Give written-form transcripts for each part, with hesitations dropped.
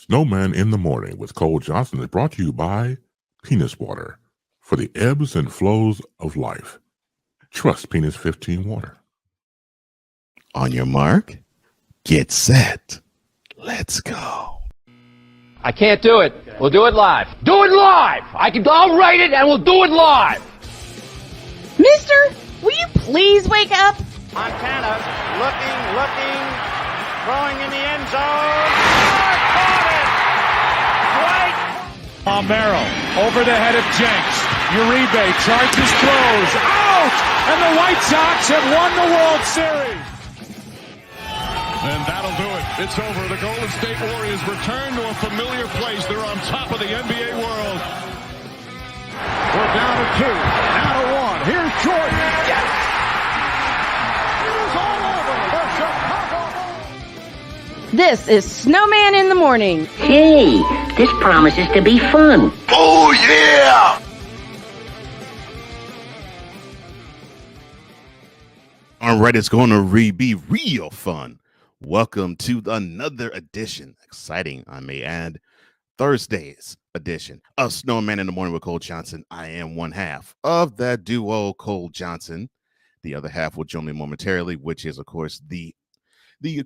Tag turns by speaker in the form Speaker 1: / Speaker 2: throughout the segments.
Speaker 1: Snowman in the Morning with Cole Johnson is brought to you by Penis Water for the ebbs and flows of life. Trust Penis 15 Water.
Speaker 2: On your mark, get set. Let's go.
Speaker 3: I can't do it. We'll do it live. Do it live! I'll write it and we'll do it live!
Speaker 4: Mister, will you please wake up?
Speaker 5: Montana looking, throwing in the end zone. Caught it! Right.
Speaker 6: Palmero over the head of Jenks. Uribe charges, throws, out! And the White Sox have won the World Series.
Speaker 7: And that'll do it. It's over. The Golden State Warriors return to a familiar place. They're on top of the NBA world.
Speaker 6: We're down to 2, now to 1. Here's Jordan. Yes! He's all over the Chicago.
Speaker 4: This is Snowman in the Morning.
Speaker 8: Hey, this promises to be fun.
Speaker 2: Oh, yeah! All right, it's going to be real fun. Welcome to another edition, exciting, I may add, Thursday's edition of Snowman in the Morning with Cole Johnson. I am one half of that duo, Cole Johnson. The other half will join me momentarily, which is, of course, the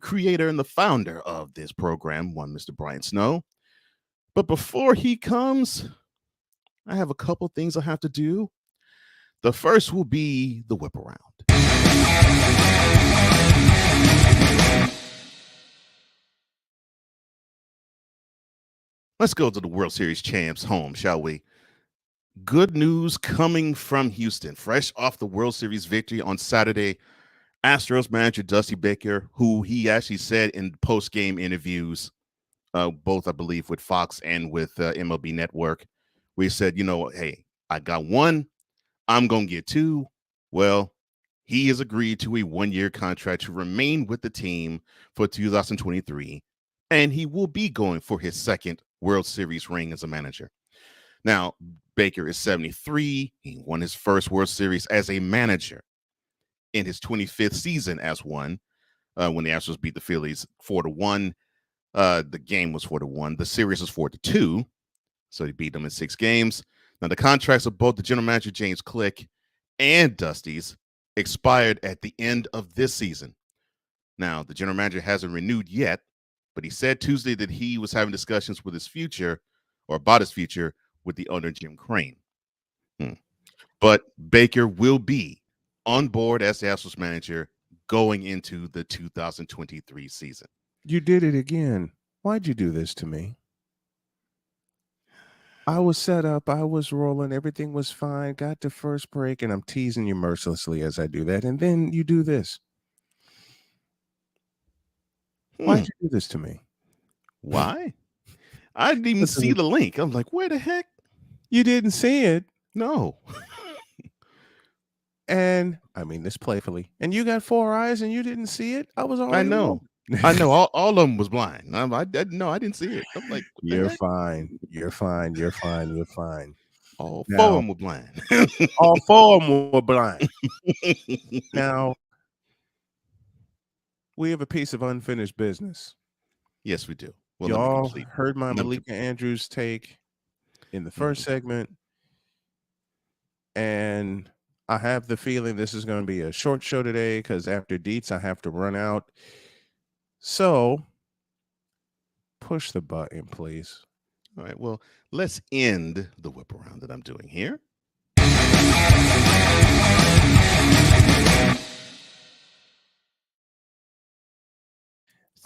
Speaker 2: creator and the founder of this program, one Mr. Brian Snow. But before he comes, I have a couple things I have to do. The first will be the whip around. Let's go to the World Series champs home, shall we? Good news coming from Houston. Fresh off the World Series victory on Saturday, Astros manager Dusty Baker, who he actually said in post-game interviews, both, I believe, with Fox and with MLB Network, where he said, hey, I got one, I'm going to get two. Well, he has agreed to a one-year contract to remain with the team for 2023, and he will be going for his second World Series ring as a manager. Now, Baker is 73. He won his first World Series as a manager in his 25th season as one, when the Astros beat the Phillies 4-1. The game was 4-1. The series was 4-2. So he beat them in 6 games. Now, the contracts of both the general manager, James Click, and Dusty's expired at the end of this season. Now, the general manager hasn't renewed yet, but he said Tuesday that he was having discussions with his future, or about his future, with the owner, Jim Crane. But Baker will be on board as the Astros manager going into the 2023 season.
Speaker 9: You did it again. Why'd you do this to me? I was set up. I was rolling. Everything was fine. Got to first break, and I'm teasing you mercilessly as I do that. And then you do this. Why'd you do this to me?
Speaker 2: Why? I didn't even see the link. I'm like, where the heck?
Speaker 9: You didn't see it.
Speaker 2: No.
Speaker 9: And I mean this playfully. And you got 4 eyes and you didn't see it? I was already
Speaker 2: I know. I know. All of them was blind. I didn't see it. I'm like,
Speaker 9: you're fine. You're fine. You're fine. You're fine.
Speaker 2: All 4 of them were blind.
Speaker 9: All 4 of them were blind. Now, we have a piece of unfinished business.
Speaker 2: Yes, we do. Well,
Speaker 9: y'all heard my Malika Andrews take in the first segment. And I have the feeling this is going to be a short show today because after Dietz, I have to run out. So, push the button, please.
Speaker 2: All right. Well, let's end the whip around that I'm doing here.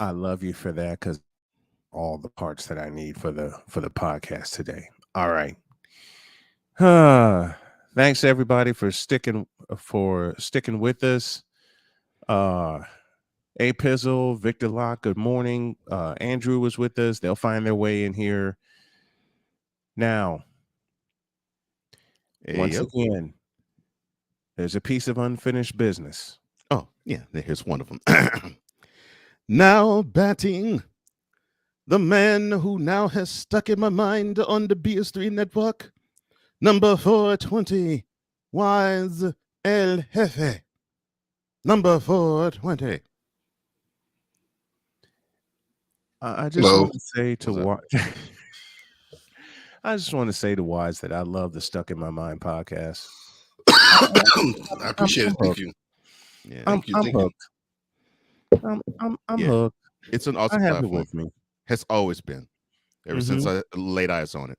Speaker 9: I love you for that because all the parts that I need for the podcast today. All right. Thanks everybody for sticking with us. A Pizzle, Victor Locke, good morning. Andrew was with us. They'll find their way in here. Now, once again, there's a piece of unfinished business.
Speaker 2: Oh, yeah. Here's one of them. Now batting, the man who now has stuck in my mind on the BS3 network, number 420, Wise El Jefe. Number 420.
Speaker 9: I just want to say to I just want to say to Wise that I love the Stuck in My Mind podcast.
Speaker 10: I appreciate it. Thank you.
Speaker 2: Yeah,
Speaker 10: Thank you.
Speaker 9: I'm
Speaker 10: Thank you.
Speaker 9: hooked. I'm
Speaker 2: Yeah.
Speaker 9: hooked.
Speaker 2: It's an
Speaker 9: I
Speaker 2: awesome
Speaker 9: have it
Speaker 2: platform.
Speaker 9: with me.
Speaker 2: Has always been ever since I laid eyes on it.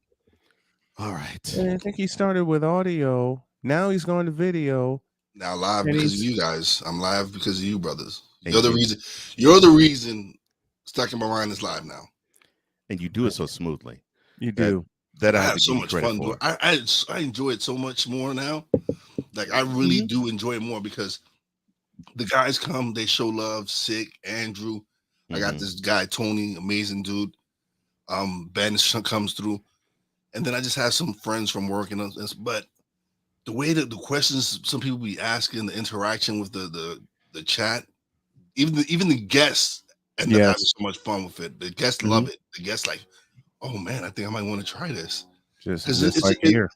Speaker 2: All right.
Speaker 9: And I think he started with audio. Now he's going to video.
Speaker 10: Now live
Speaker 9: And
Speaker 10: because of
Speaker 9: he's-
Speaker 10: you guys. I'm live because of you, brothers.
Speaker 2: And
Speaker 10: You're the
Speaker 2: you-
Speaker 10: reason. You're the reason Stuck in My Mind is live now.
Speaker 2: And you do it so smoothly.
Speaker 9: You do.
Speaker 2: That I
Speaker 10: I
Speaker 2: have
Speaker 10: have
Speaker 2: to
Speaker 10: so
Speaker 2: give you
Speaker 10: much
Speaker 2: credit
Speaker 10: fun
Speaker 2: for.
Speaker 10: doing. I enjoy it so much more now. Like I really do enjoy it more because the guys come, they show love. Sick, Andrew. I got this guy Tony, amazing dude. Ben comes through, and then I just have some friends from work and but the way that the questions some people be asking, the interaction with the chat, even the guests end up having so much fun with it. The guests love it. The guests like, oh man, I think I might want to try this.
Speaker 9: Just
Speaker 10: Because
Speaker 9: like here.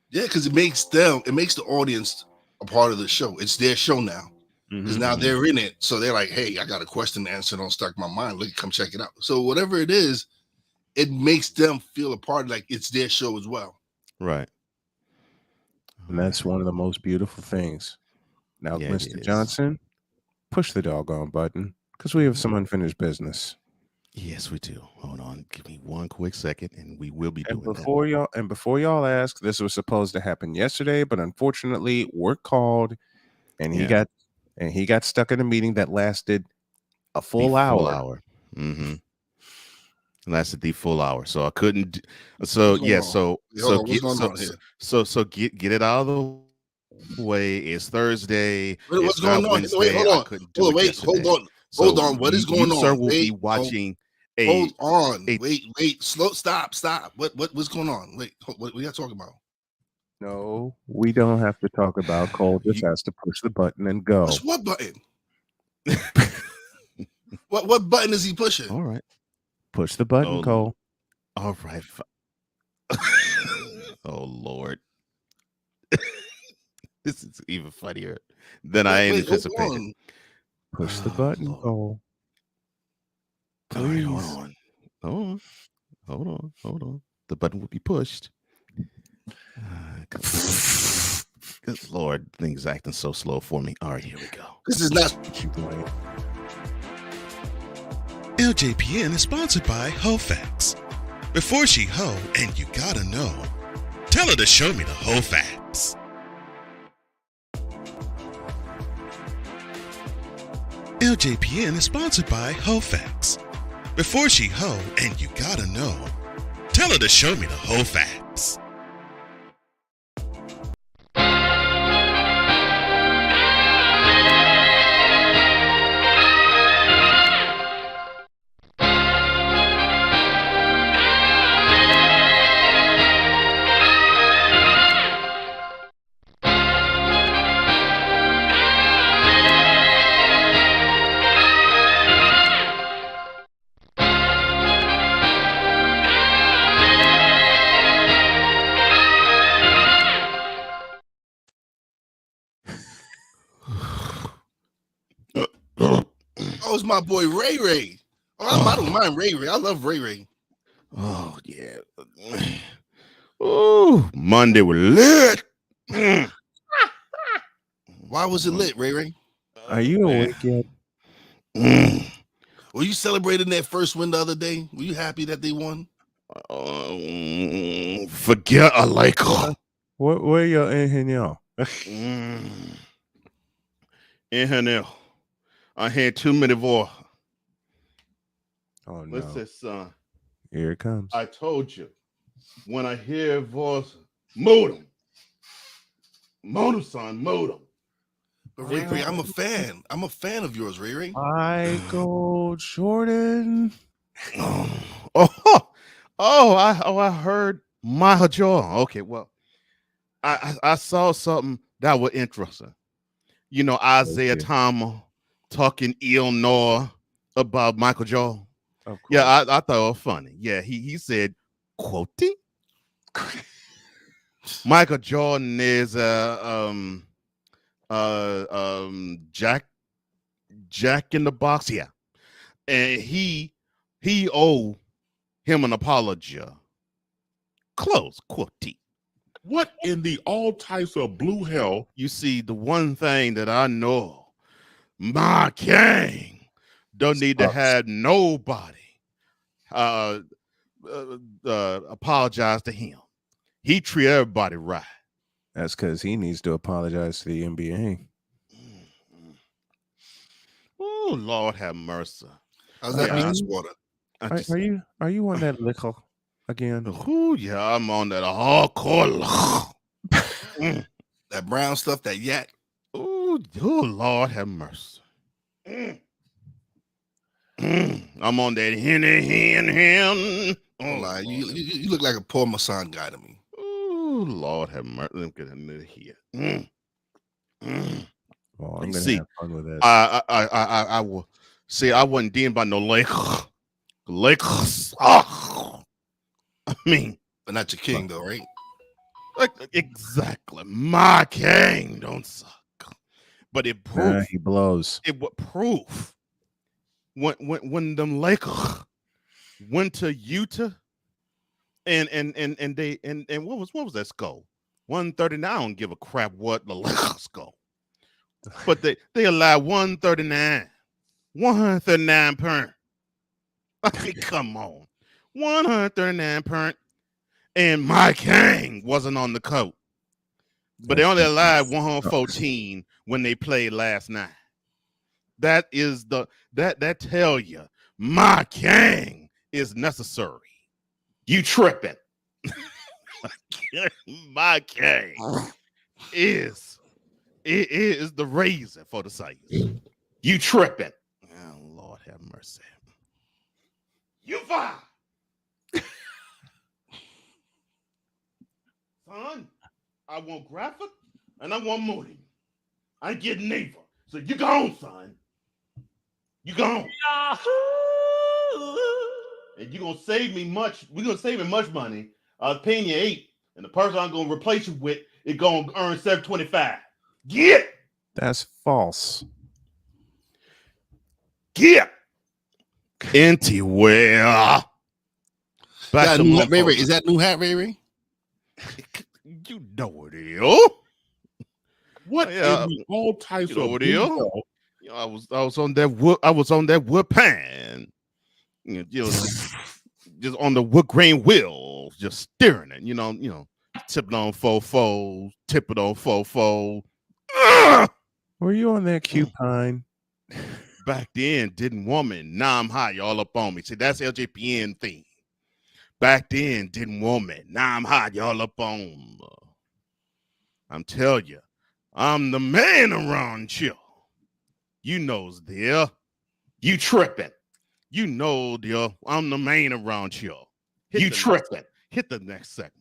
Speaker 10: Yeah, because it makes the audience a part of the show. It's their show now. Because now they're in it. So they're like, hey, I got a question to answer. Don't Stuck in My Mind. Look, come check it out. So whatever it is, it makes them feel a part, like it's their show as well.
Speaker 2: Right.
Speaker 9: And that's one of the most beautiful things. Now,
Speaker 2: Yeah, it
Speaker 9: Mr.
Speaker 2: is.
Speaker 9: Johnson, push the doggone button because we have some unfinished business.
Speaker 2: Yes, we do. Hold on. Give me one quick second and we will be doing
Speaker 9: Before y'all ask, this was supposed to happen yesterday, but unfortunately, work called and he got stuck in a meeting that lasted a full hour.
Speaker 2: Mm-hmm. Lasted the full hour. So I couldn't so yeah, so get it out of the way. It's Thursday.
Speaker 10: What's going on?
Speaker 2: Wednesday.
Speaker 10: Wait, hold on. Hold on. What is going on?
Speaker 2: Sir, will be watching
Speaker 10: hold on. Wait. Slow. Stop. What's going on? Wait. What we got to talk about?
Speaker 9: No, we don't have to talk about Cole. Just has to push the button and go.
Speaker 10: Push what button? What button is he pushing?
Speaker 2: All right.
Speaker 9: Push the button, Cole.
Speaker 2: All right. Oh Lord. This is even funnier than I anticipated.
Speaker 9: Push the button, Cole.
Speaker 2: Please. Right, hold on. The button will be pushed. Good Lord, things acting so slow for me. All right, here we go.
Speaker 10: This is not.
Speaker 11: LJPN is sponsored by HoFacts. Before she hoe, and you gotta know, tell her to show me the HoFacts. LJPN is sponsored by HoFacts. Before she hoe, and you gotta know, tell her to show me the HoFacts.
Speaker 10: Oh, it's my boy Ray Ray. I don't mind Ray Ray. I love Ray Ray.
Speaker 2: Oh yeah. Oh, Monday was lit.
Speaker 10: Why was it lit, Ray Ray?
Speaker 9: Are you awake yet?
Speaker 10: Were you celebrating that first win the other day? Were you happy that they won?
Speaker 2: Forget a Laker.
Speaker 9: Where your ingenieur?
Speaker 2: Ingenieur. I had too many voice.
Speaker 9: Oh no.
Speaker 2: What's this, son?
Speaker 9: Here it comes.
Speaker 2: I told you. When I hear a voice, modem. Modem, son, modem.
Speaker 10: But Ray Ray, I'm a fan. I'm a fan of yours, Ray Ray.
Speaker 9: Michael Jordan.
Speaker 2: I heard Michael Jordan. Okay, well, I saw something that was interesting. You know, Isaiah Thomas talking Illinois about Michael Jordan. Yeah, I thought it was funny. Yeah, he said, quoting, Michael Jordan is Jack in the Box. Yeah, and he he owe him an apology. Close quote.
Speaker 1: What in the all types of blue hell?
Speaker 2: You see, the one thing that I know, my king don't need to have nobody apologize to him. He treat everybody right.
Speaker 9: That's because he needs to apologize to the NBA.
Speaker 2: Oh, Lord have mercy.
Speaker 10: How's that Venus water?
Speaker 9: Are you on that liquor again?
Speaker 2: Oh, yeah, I'm on that hardcore.
Speaker 10: That brown stuff, that yak.
Speaker 2: Oh, Lord have mercy. I'm on that hen.
Speaker 10: Oh, you look like a Paul Masson guy to me.
Speaker 2: Oh, Lord have mercy. Let me get another here.
Speaker 9: Well, I'm gonna have fun with this.
Speaker 2: I will see. I wasn't dealing by no Lakers. I mean,
Speaker 10: but not your king though, right?
Speaker 2: Like exactly, my king don't suck. But it proves
Speaker 9: he blows.
Speaker 2: It would prove when them Lakers went to Utah and what was that score? 139. I don't give a crap what the Lakers score. But they allowed 139 per. I mean, come on. 139 per. And my king wasn't on the court. But they only allowed 114 when they played last night. That is that tell you my king is necessary. You tripping. My king is the reason for the site. You tripping. Oh, Lord have mercy. You fine. Son, I want graphic and I want Moody. I ain't getting neither. So you gone, son. You gone. And you're gonna save me much. We're gonna save me much money. I was paying you 8, and the person I'm gonna replace you with is gonna earn $725. Get.
Speaker 9: That's false.
Speaker 2: Get. Anywhere.
Speaker 10: Back to Ray Ray. Is that new hat, Ray Ray?
Speaker 2: You know it is.
Speaker 1: What in all types of
Speaker 2: it is? You know, I was on that wood pan. You know, just on the wood grain wheel, just steering it. You know, tipping on 4-4, tipping on 4-4.
Speaker 9: Were you on that Cupine?
Speaker 2: Back then, didn't woman. Now I'm hot, y'all up on me. See, that's LJPN thing. Back then, didn't woman. Now I'm hot, y'all up on me. I'm telling you, I'm the man around here. You knows there. You tripping. You know, dear, I'm the man around here. You tripping. Hit the next segment.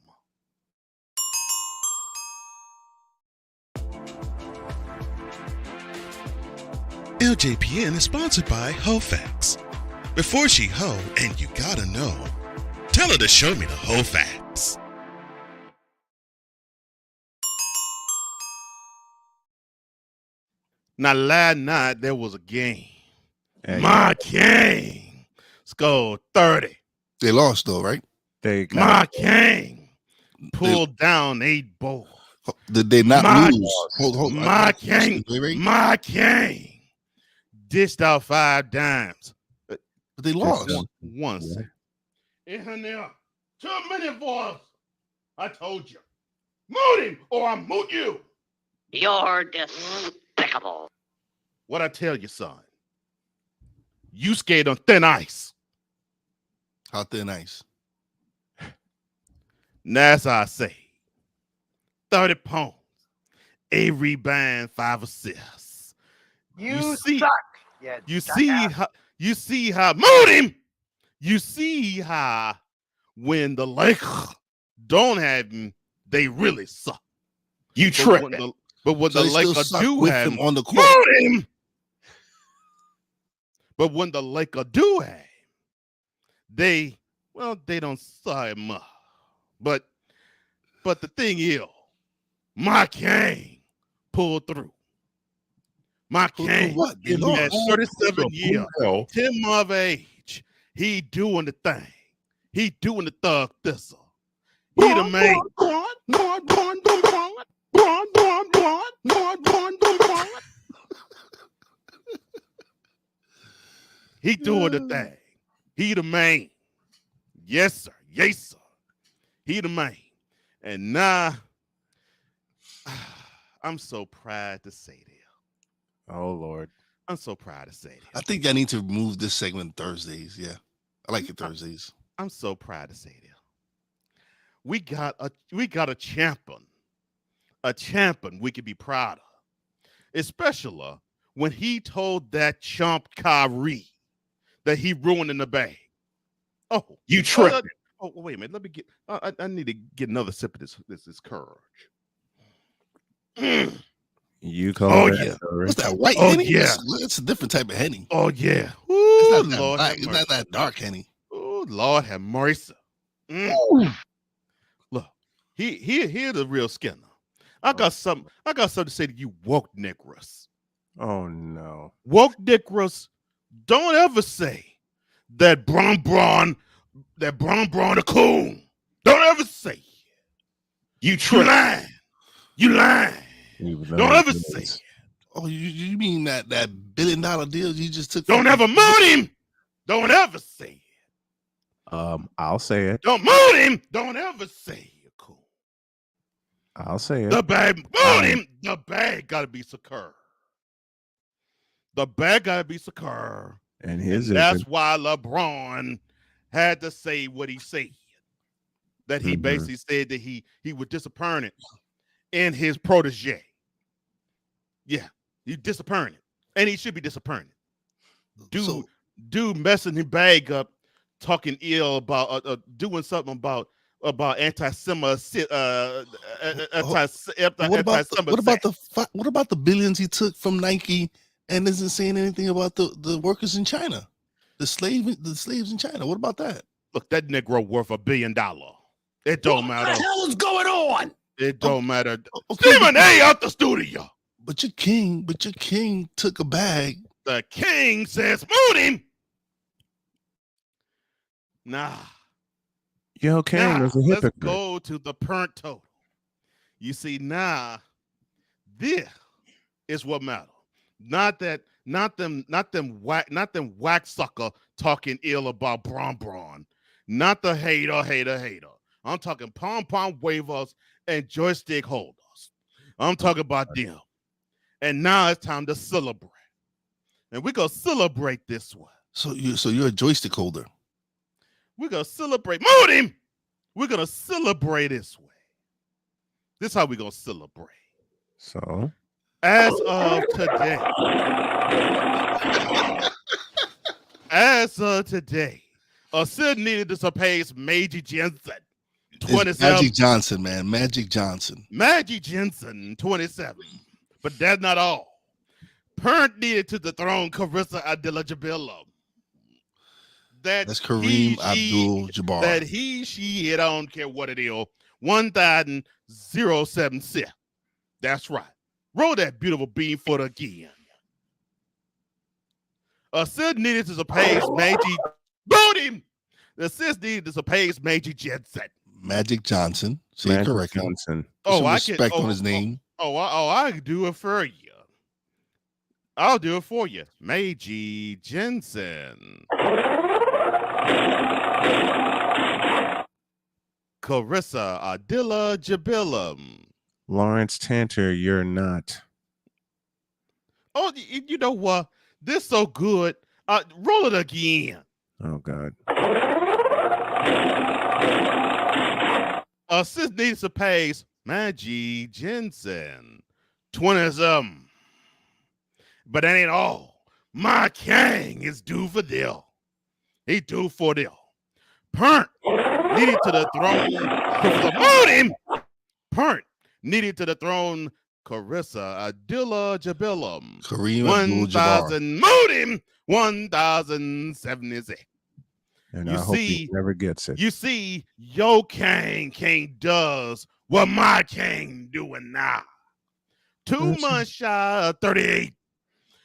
Speaker 11: LJPN is sponsored by HoFacts. Before she hoe, and you gotta know, tell her to show me the HoFacts.
Speaker 2: Now, last night there was a game. My king scored 30.
Speaker 10: They lost though, right?
Speaker 2: My king pulled down 8 balls.
Speaker 10: Did they not lose? Hold
Speaker 2: my king dished out 5 dimes.
Speaker 10: But they lost.
Speaker 2: One second. In there, too many balls. I told you. Moot him or I'll moot you.
Speaker 8: You're despicable.
Speaker 2: What I tell you, son? You skate on thin ice.
Speaker 10: How thin ice?
Speaker 2: Now, as I say, 30 points, 8 rebounds, 5 assists.
Speaker 5: You suck.
Speaker 2: You see how moot him. You see how when the Lakers don't have him, they really suck. You tripping. But when the Lakers do have him
Speaker 10: on the court,
Speaker 2: moot him. But when the Lakers do have him, they don't suck him up. But the thing is, my king pulled through. My king, he had 37 years, 10 months of age. He doing the thing. He doing the thug thistle. He the man. He doing the thing. He the man. Yes, sir. Yes, sir. He the man. And now, I'm so proud to say that.
Speaker 9: Oh, Lord.
Speaker 2: I'm so proud to say that.
Speaker 10: I think I need to move this segment Thursdays. Yeah. I like it Thursdays.
Speaker 2: I'm so proud to say that. We got a champion. A champion we can be proud of. Especially when he told that chump Kyrie that he ruined in the bag. Oh,
Speaker 12: you tripped.
Speaker 2: Oh, wait a minute. Let me get. I need to get another sip of this courage.
Speaker 9: You call
Speaker 10: that? What's that white Henny?
Speaker 2: Yeah,
Speaker 10: it's a different type of Henny.
Speaker 2: Oh yeah.
Speaker 10: Ooh, it's not
Speaker 2: Lord,
Speaker 10: it's not that dark Henny.
Speaker 2: Oh Lord, have mercy. Look, he the real Skinner. I got something to say to you, woke Nicholas.
Speaker 9: Oh no,
Speaker 2: woke Nicholas. Don't ever say that Braun a coon. Don't ever say
Speaker 12: you lying. You lying.
Speaker 2: Don't ever say it.
Speaker 10: Oh, you mean that $1 billion deal you just took?
Speaker 2: Don't ever moot him. Don't ever say it.
Speaker 9: I'll say it.
Speaker 2: Don't moot him. Don't ever say it. Cool.
Speaker 9: I'll say it.
Speaker 2: The bag, moot him. The bag gotta be secure. The bag gotta be secure.
Speaker 9: And
Speaker 2: that's why LeBron had to say what he said. That he basically said that he was disappointed in his protege. Yeah, he's disappointed. And he should be disappointed. Dude messing his bag up, talking ill about doing something about anti-Semitism.
Speaker 10: What about the billions he took from Nike and isn't saying anything about the workers in China, the slaves in China? What about that?
Speaker 2: Look, that Negro worth $1 billion. It don't matter.
Speaker 12: What the hell is going on?
Speaker 2: It don't matter. Stephen A out the studio.
Speaker 10: But your king took a bag.
Speaker 2: The king says, moot him. Nah.
Speaker 9: Yo, King is a hypocrite.
Speaker 2: Let's go to the parent total. You see, now this is what matters. Not them whack sucker talking ill about Braun. Not the hater. I'm talking pom-pom wavers and joystick holders. I'm talking about them. And now it's time to celebrate. And we're going to celebrate this one.
Speaker 10: So you're a joystick holder.
Speaker 2: We're going to celebrate. Moot him! We're going to celebrate this way. This is how we're going to celebrate.
Speaker 9: So?
Speaker 2: As of today, a Sid needed to surpass Magic Jensen, 27.
Speaker 10: Magic Johnson, man. Magic Johnson.
Speaker 2: Magic Jensen, 27. But that's not all. Parent needed to dethrone Carissa Abdul-Jabbar.
Speaker 10: That's Kareem Abdul-Jabbar.
Speaker 2: That she, I don't care what it is, 1,076. That's right. Roll that beautiful bean foot again. Sid needed to surpass Magic. Boot him! The Sid needed to surpass Magic Jensen.
Speaker 10: Magic Johnson. Say it correctly.
Speaker 9: Johnson.
Speaker 10: Some respect on his name.
Speaker 2: I can do it for you. I'll do it for you. Magic Jensen. Carissa Abdul-Jabbar.
Speaker 9: Lawrence Tanter, you're not.
Speaker 2: Oh, you know what? This so good. Roll it again.
Speaker 9: Oh, God.
Speaker 2: Sis needs to pay Magic Jensen 20-something. But that ain't all. My king is due for them. He due for them. Parent needed to the throne. Promote him. Parent needed to the throne. Carissa Abdul-Jabbar.
Speaker 10: Kareem Abdul-Jabbar.
Speaker 2: 1,000. Moot him. 1,076.
Speaker 9: And I hope he never gets it.
Speaker 2: You see, your king does what my king doing now. 2 months shy of 38.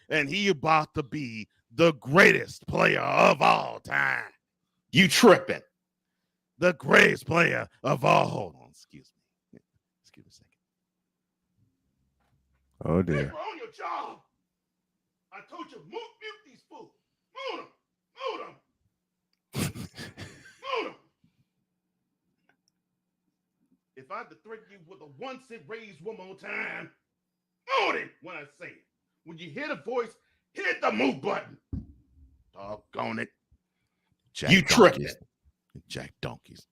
Speaker 2: And he about to be the greatest player of all time.
Speaker 12: You tripping.
Speaker 2: The greatest player of all. Hold on, excuse me. Excuse me a second.
Speaker 9: Oh dear.
Speaker 12: Hey, we're on your job. I told you, mute these fools. Move them. Move them. If I had to threaten you with a 1 cent raise one more time, move it when I say it. When you hear the voice, hit the move button. Doggone it.
Speaker 2: Jack
Speaker 12: You tripping.
Speaker 2: Jack Donkeys.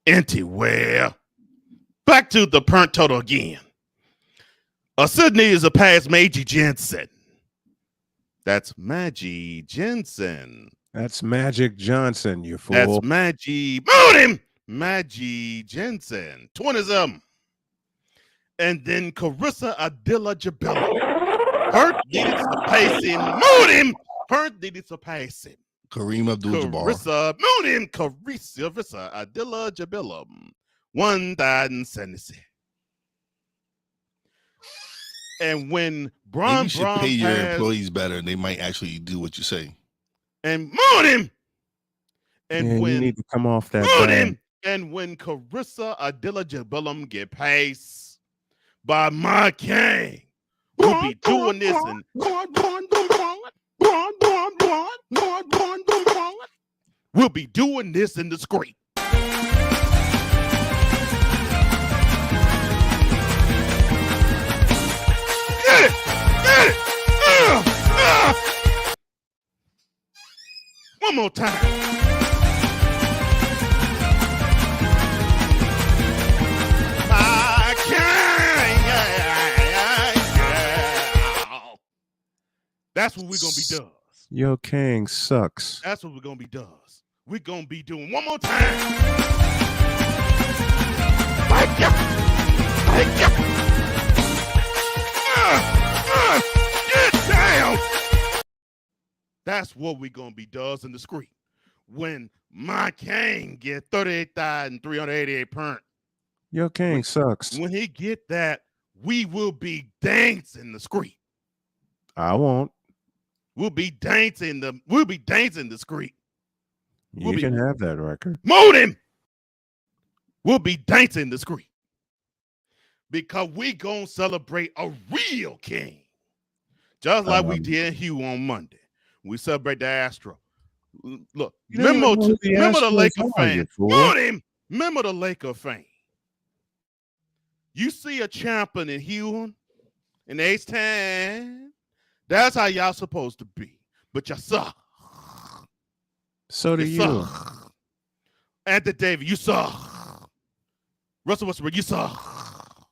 Speaker 2: Anyway, back to the point total again. Sydney is a pass Maggie Jensen. That's Maggie Jensen.
Speaker 9: That's Magic Johnson, you fool.
Speaker 2: That's Maggie. Move him! Maggie Jensen. 20-some. And then Carissa Adila Jabilla. Hurt needed some passing. Move him! Hurt needed some passing.
Speaker 10: Kareem Abdul-Jabbar.
Speaker 2: Carissa Adila Jabilla. 1,076. And when Braun
Speaker 10: Maybe you should
Speaker 2: Braun
Speaker 10: pay your
Speaker 2: passed,
Speaker 10: employees better. They might actually do what you say.
Speaker 2: and move him. And
Speaker 9: Yeah,
Speaker 2: when
Speaker 9: you need to come off that
Speaker 2: move
Speaker 9: bag.
Speaker 2: him. And when Carissa Adila Jabilla get passed by my king, we'll be doing this and we'll be doing this in the screen. Get it! Get it! One more time. My king. That's what we're gonna be doing.
Speaker 9: Yo, King sucks.
Speaker 2: That's what we're gonna be does. We're gonna be doing one more time. Thank you. Thank you. Get down. That's what we're gonna be does in the screen. When my king get 38,388 points.
Speaker 9: Yo, King sucks.
Speaker 2: When he get that, we will be dancing the screen.
Speaker 9: I won't.
Speaker 2: We'll be dancing the screen.
Speaker 9: You can have that record.
Speaker 2: Move him. We'll be dancing the screen. Because we gonna celebrate a real king. Just like we did Hugh on Monday. We celebrate the Astro. Look, remember the Laker fan. Move him. Remember the Laker fan. You see a champion in Hugh in H-10. That's how y'all supposed to be. But you suck.
Speaker 9: So do you.
Speaker 2: Anthony Davis, you suck. Russell Westbrook, you suck.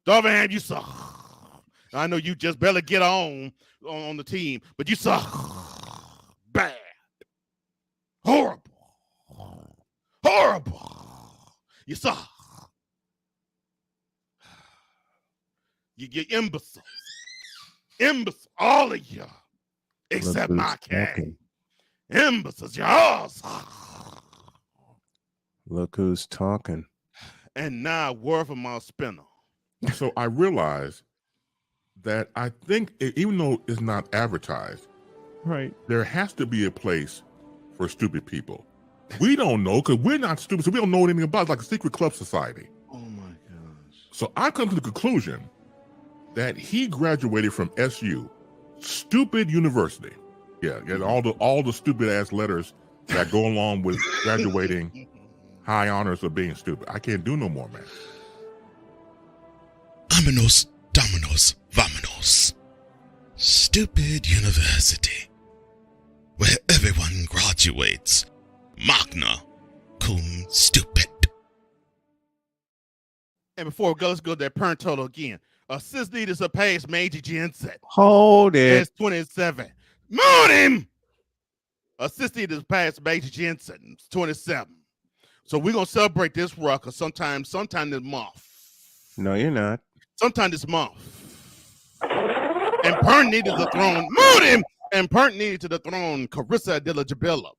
Speaker 2: Darvinham, you suck. I know you just barely get on the team, but you suck. Bad. Horrible. Horrible. You suck. You're imbeciles. Imbeciles, all of you, except my king. Imbeciles, yours.
Speaker 9: Look who's talking.
Speaker 2: And now, word from my spinner.
Speaker 1: So I realized that I think, even though it's not advertised,
Speaker 9: right,
Speaker 1: there has to be a place for stupid people. We don't know because we're not stupid, so we don't know anything about it. It's like a secret club society.
Speaker 2: Oh my gosh.
Speaker 1: So I come to the conclusion that he graduated from SU, stupid university. Yeah, all the stupid ass letters that go along with graduating, high honors of being stupid. I can't do no more, man.
Speaker 11: Vámonos, dominos, vámonos. Stupid university, where everyone graduates. Magna cum stupid.
Speaker 2: And before we go, let's go to that parent total again. Assist needed to pass Major Jensen.
Speaker 9: Hold it.
Speaker 2: That's 27. Moon him. Assist needed to pass Major Jensen. 27. So we're gonna celebrate this rucker sometime this month.
Speaker 9: No, you're not.
Speaker 2: Sometime this month. And Pern needed the throne. Moon him. And Pern needed to the throne Carissa Adila Jabilla.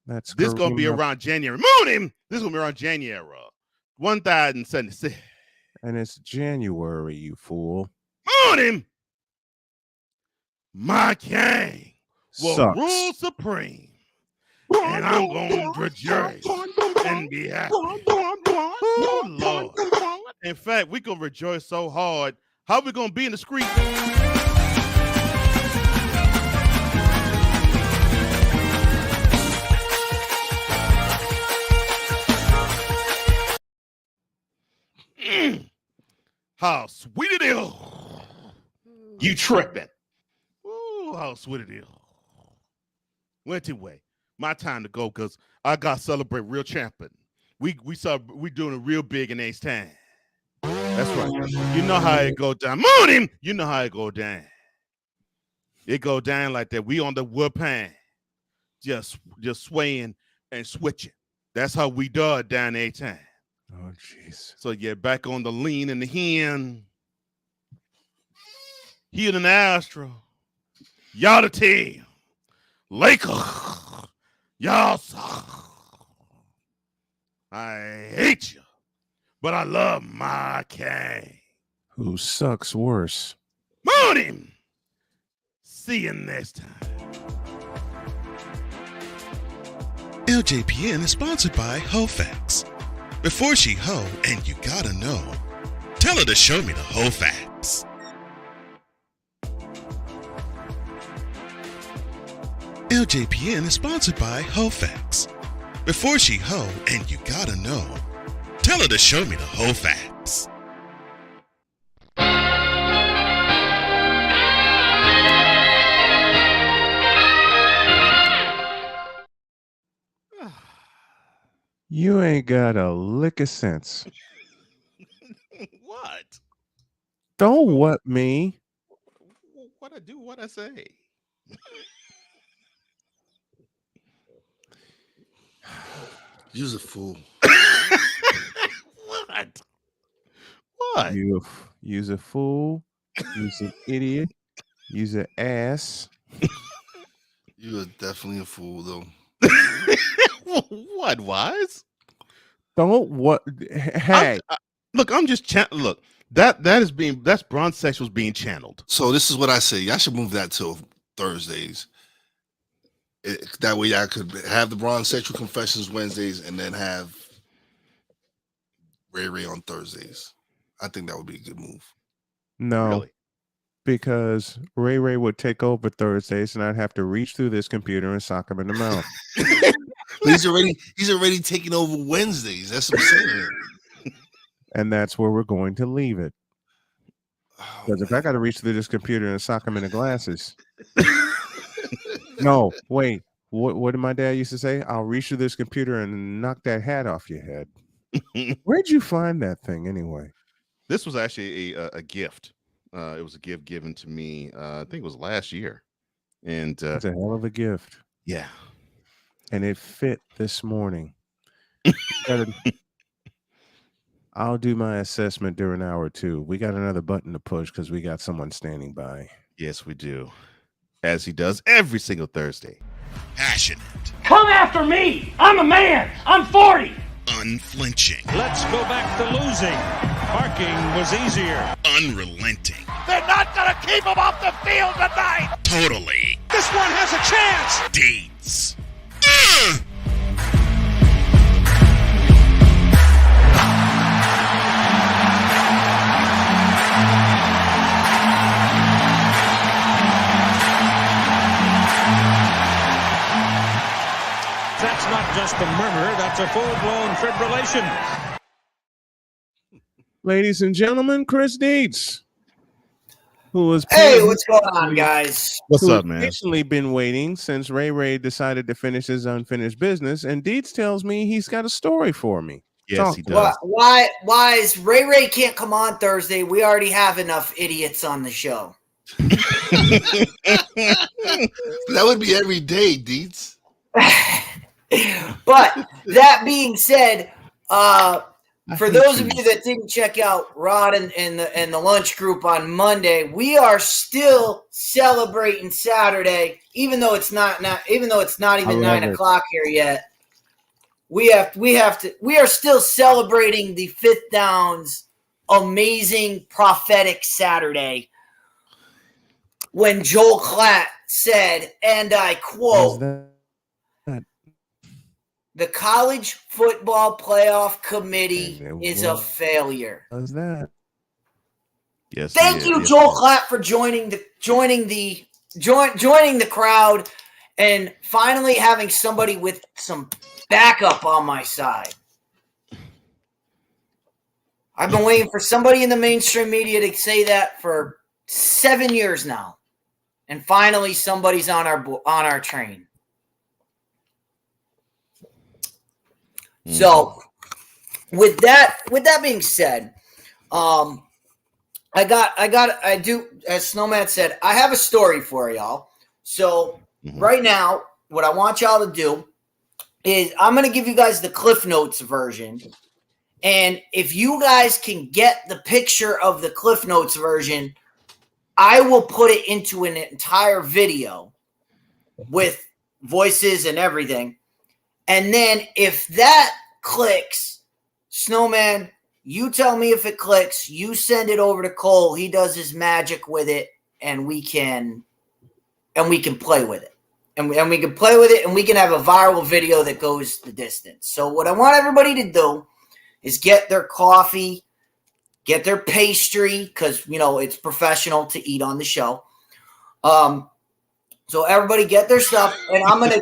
Speaker 9: That's
Speaker 2: this gonna be around January. Moon him. This is gonna be around January. 1,076.
Speaker 9: And it's January, you fool.
Speaker 2: Moon him. My king will rule supreme.
Speaker 12: and I'm going to rejoice and be happy.
Speaker 2: Oh, Lord. In fact, we going to rejoice so hard. How we going to be in the street? How sweet it is.
Speaker 12: You tripping.
Speaker 2: Ooh, how sweet it is. Well, anyway, my time to go because I got to celebrate real champion. We doing it real big in Ace Time. That's right. You know how it go down. Morning. You know how it go down. It go down like that. We on the wood pan, just swaying and switching. That's how we do it down Ace Time.
Speaker 9: Oh, jeez.
Speaker 2: So yeah, back on the lean and the hen. Here in the Astro. Y'all the team. Lakers. Y'all suck. I hate you, but I love my king.
Speaker 9: Who sucks worse?
Speaker 2: Morning. See you next time.
Speaker 11: LJPN is sponsored by HoFacts. Before she hoe and you gotta know, tell her to show me the whole facts. LJPN is sponsored by HoFacts. Before she hoe and you gotta know, tell her to show me the whole facts.
Speaker 9: You ain't got a lick of sense.
Speaker 2: What?
Speaker 9: Don't what me.
Speaker 2: What I do, what I say.
Speaker 10: You's a fool.
Speaker 2: What? What?
Speaker 9: You's a fool. You's an idiot. You's an ass.
Speaker 10: You are definitely a fool, though.
Speaker 2: What, Wise?
Speaker 9: Don't what? Hey,
Speaker 2: look, I'm just look. That's bronze sexuals being channeled.
Speaker 10: So this is what I say. Y'all should move that till Thursdays. That way, y'all could have the bronze sexual confessions Wednesdays, and then have Ray Ray on Thursdays. I think that would be a good move.
Speaker 9: no,
Speaker 2: Really?
Speaker 9: because Ray Ray would take over Thursdays, and I'd have to reach through this computer and sock him in the mouth.
Speaker 10: But he's already taking over Wednesdays. That's what I'm saying.
Speaker 9: And that's where we're going to leave it. Because if I got to reach through this computer and sock him in the glasses. No, wait. What did my dad used to say? I'll reach through this computer and knock that hat off your head. Where'd you find that thing anyway?
Speaker 2: This was actually a gift. It was a gift given to me. I think it was last year. And
Speaker 9: It's a hell of a gift.
Speaker 2: Yeah.
Speaker 9: And it fit this morning. I'll do my assessment during hour 2. We got another button to push because we got someone standing by.
Speaker 2: Yes, we do. As he does every single Thursday.
Speaker 11: Passionate.
Speaker 3: Come after me! I'm a man! I'm 40!
Speaker 11: Unflinching.
Speaker 6: Let's go back to losing. Parking was easier.
Speaker 11: Unrelenting.
Speaker 5: They're not going to keep him off the field tonight.
Speaker 11: Totally.
Speaker 6: This one has a chance.
Speaker 11: Deeds.
Speaker 6: That's not just a murmur, that's a full-blown fibrillation.
Speaker 9: Ladies and gentlemen, Chris Dietz, who was
Speaker 13: what's going on, guys?
Speaker 2: What's up, man?
Speaker 9: Patiently been waiting since Ray Ray decided to finish his unfinished business, and Dietz tells me he's got a story for me.
Speaker 2: Yes, he does.
Speaker 13: Why is Ray can't come on Thursday? We already have enough idiots on the show.
Speaker 10: That would be every day, Deets.
Speaker 13: But that being said, for those of you that didn't check out Rod and the lunch group on Monday, we are still celebrating Saturday, even though it's not even 9 o'clock here yet. We are still celebrating the Fifth Down's amazing prophetic Saturday when Joel Klatt said, and I quote, The college football playoff committee is a failure.
Speaker 9: How's that?
Speaker 2: Yes.
Speaker 13: Thank you, Joel Clapp, for joining the crowd and finally having somebody with some backup on my side. I've been waiting for somebody in the mainstream media to say that for 7 years now, and finally somebody's on our train. So, with that being said, as Snowman said, I have a story for y'all. So right now, what I want y'all to do is I'm going to give you guys the Cliff Notes version. And if you guys can get the picture of the Cliff Notes version, I will put it into an entire video with voices and everything. And then if that clicks, Snowman, you tell me if it clicks, you send it over to Cole. He does his magic with it, and we can play with it. And we can play with it, and we can have a viral video that goes the distance. So what I want everybody to do is get their coffee, get their pastry, because it's professional to eat on the show. So everybody get their stuff, and I'm gonna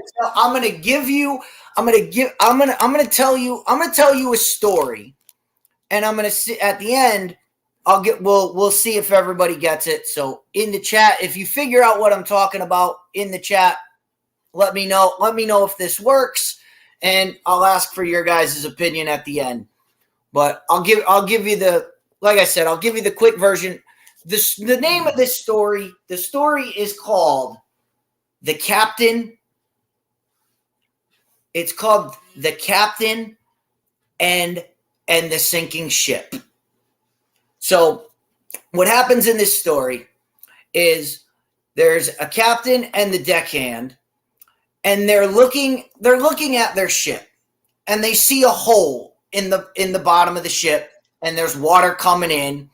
Speaker 13: tell you a story, and I'm gonna see at the end. We'll see if everybody gets it. So in the chat, if you figure out what I'm talking about in the chat, let me know. Let me know if this works, and I'll ask for your guys' opinion at the end. But I'll give you the quick version. The name of this story, the story is called The Captain. It's called The Captain and the Sinking Ship. So what happens in this story is there's a captain and the deckhand, and they're looking at their ship, and they see a hole in the bottom of the ship, and there's water coming in,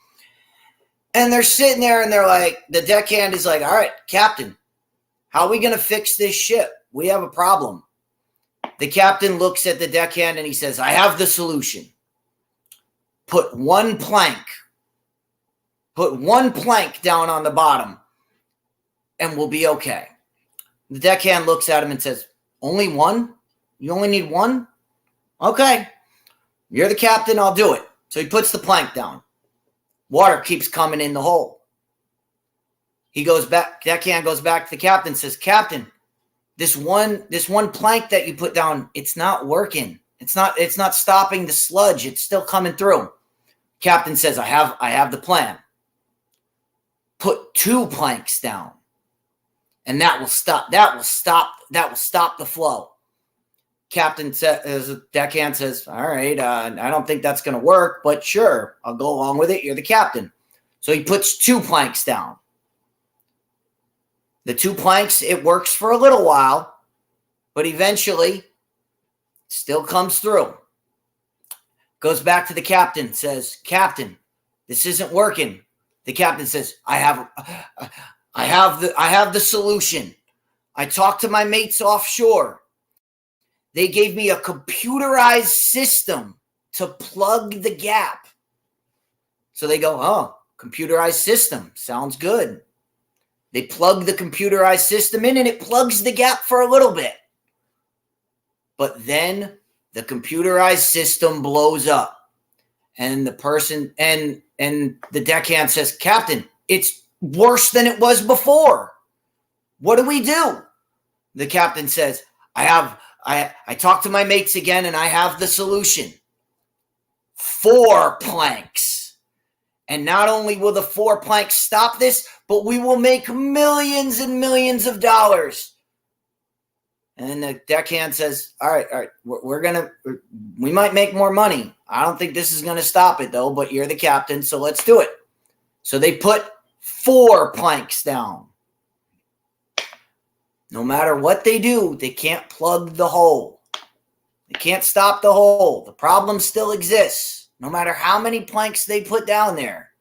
Speaker 13: and they're sitting there, and they're like, the deckhand is like, all right, Captain, how are we going to fix this ship? We have a problem. The captain looks at the deckhand and he says, I have the solution. Put one plank down on the bottom, and we'll be okay. The deckhand looks at him and says, only one? You only need one? Okay. You're the captain, I'll do it. So he puts the plank down. Water keeps coming in the hole. He goes back, deckhand goes back to the captain, says, Captain, this one plank that you put down, it's not working. It's not stopping the sludge. It's still coming through. Captain says, I have the plan. Put 2 planks down, and that will stop the flow. Captain says, deckhand says, all right, I don't think that's going to work, but sure, I'll go along with it. You're the captain. So he puts 2 planks down. The 2 planks, it works for a little while, but eventually still comes through. Goes back to the captain, says, Captain, this isn't working. The captain says, I have the solution. I talked to my mates offshore. They gave me a computerized system to plug the gap. So they go, oh, computerized system. Sounds good. They plug the computerized system in, and it plugs the gap for a little bit. But then the computerized system blows up. And the person and the deckhand says, Captain, it's worse than it was before. What do we do? The captain says, I talked to my mates again, and I have the solution. 4 planks. And not only will the 4 planks stop this, but we will make millions and millions of dollars. And the deckhand says, all right, we might make more money. I don't think this is going to stop it, though, but you're the captain, so let's do it. So they put 4 planks down. No matter what they do, they can't plug the hole. They can't stop the hole. The problem still exists, no matter how many planks they put down there.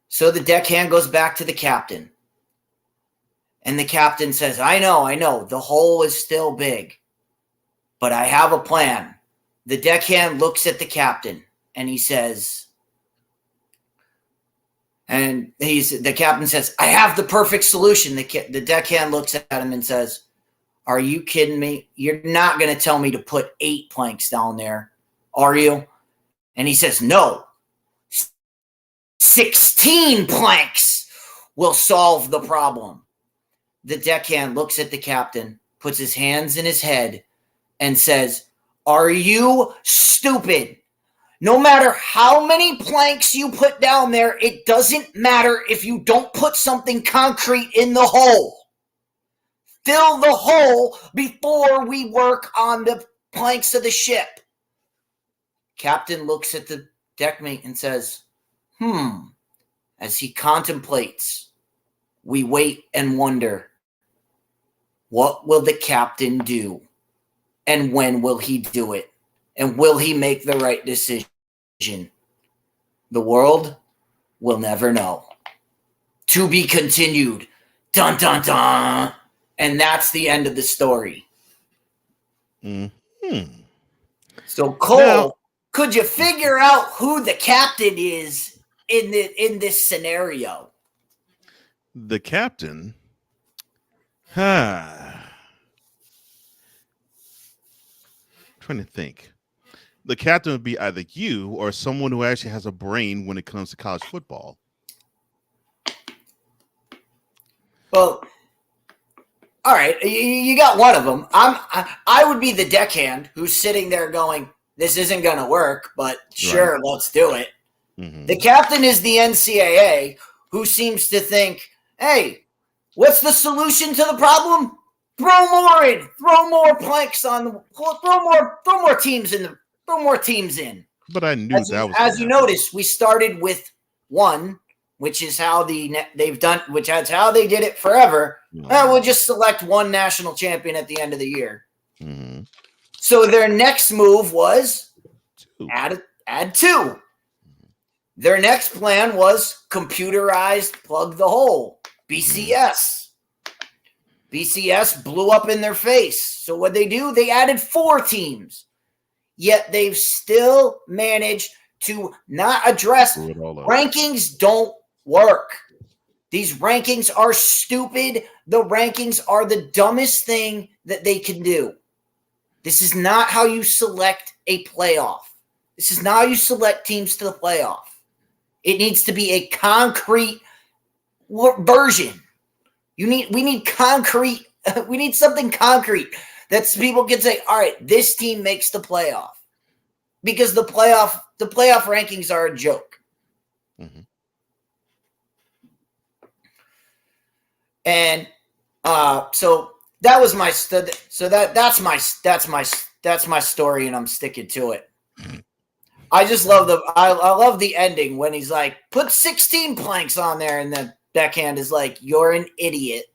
Speaker 13: So the deckhand goes back to the captain. And the captain says, I know, the hole is still big. but I have a plan. The deckhand looks at the captain and he says, the captain says, I have the perfect solution. The deckhand looks at him and says, are you kidding me? You're not going to tell me to put 8 planks down there, are you? And he says, no, 16 planks will solve the problem. The deckhand looks at the captain, puts his hands in his head, and says, are you stupid? No matter how many planks you put down there, it doesn't matter if you don't put something concrete in the hole. Fill the hole before we work on the planks of the ship. Captain looks at the deckmate and says, As he contemplates, we wait and wonder, what will the captain do? And when will he do it? And will he make the right decision? The world will never know. To be continued. Dun, dun, dun. And that's the end of the story. So, Cole, could you figure out who the captain is in this scenario?
Speaker 2: The captain? Trying to think. The captain would be either you or someone who actually has a brain when it comes to college football.
Speaker 13: Well, all right, you got one of them. I would be the deckhand who's sitting there going, this isn't going to work, but sure, right. Let's do it. Mm-hmm. The captain is the NCAA who seems to think, hey, what's the solution to the problem? Throw more in. Throw more planks on. Throw more teams in. Throw more teams in.
Speaker 2: But I knew that was.
Speaker 13: As you noticed, we started with 1, which is how they've done. Which is how they did it forever. We'll just select 1 national champion at the end of the year. Mm-hmm. So their next move was add 2. Their next plan was computerized plug the hole. BCS. BCS blew up in their face. So what they do? They added 4 teams. Yet they've still managed to not address rankings. Don't work. These rankings are stupid. The rankings are the dumbest thing that they can do. This is not how you select a playoff. This is not how you select teams to the playoff. It needs to be a concrete version. We need concrete. We need something concrete that people can say, all right, this team makes the playoff. Because the playoff rankings are a joke. Mm-hmm. And so that was my that's my story, and I'm sticking to it. I just love I love the ending when he's like, put 16 planks on there, and the deckhand is like, you're an idiot.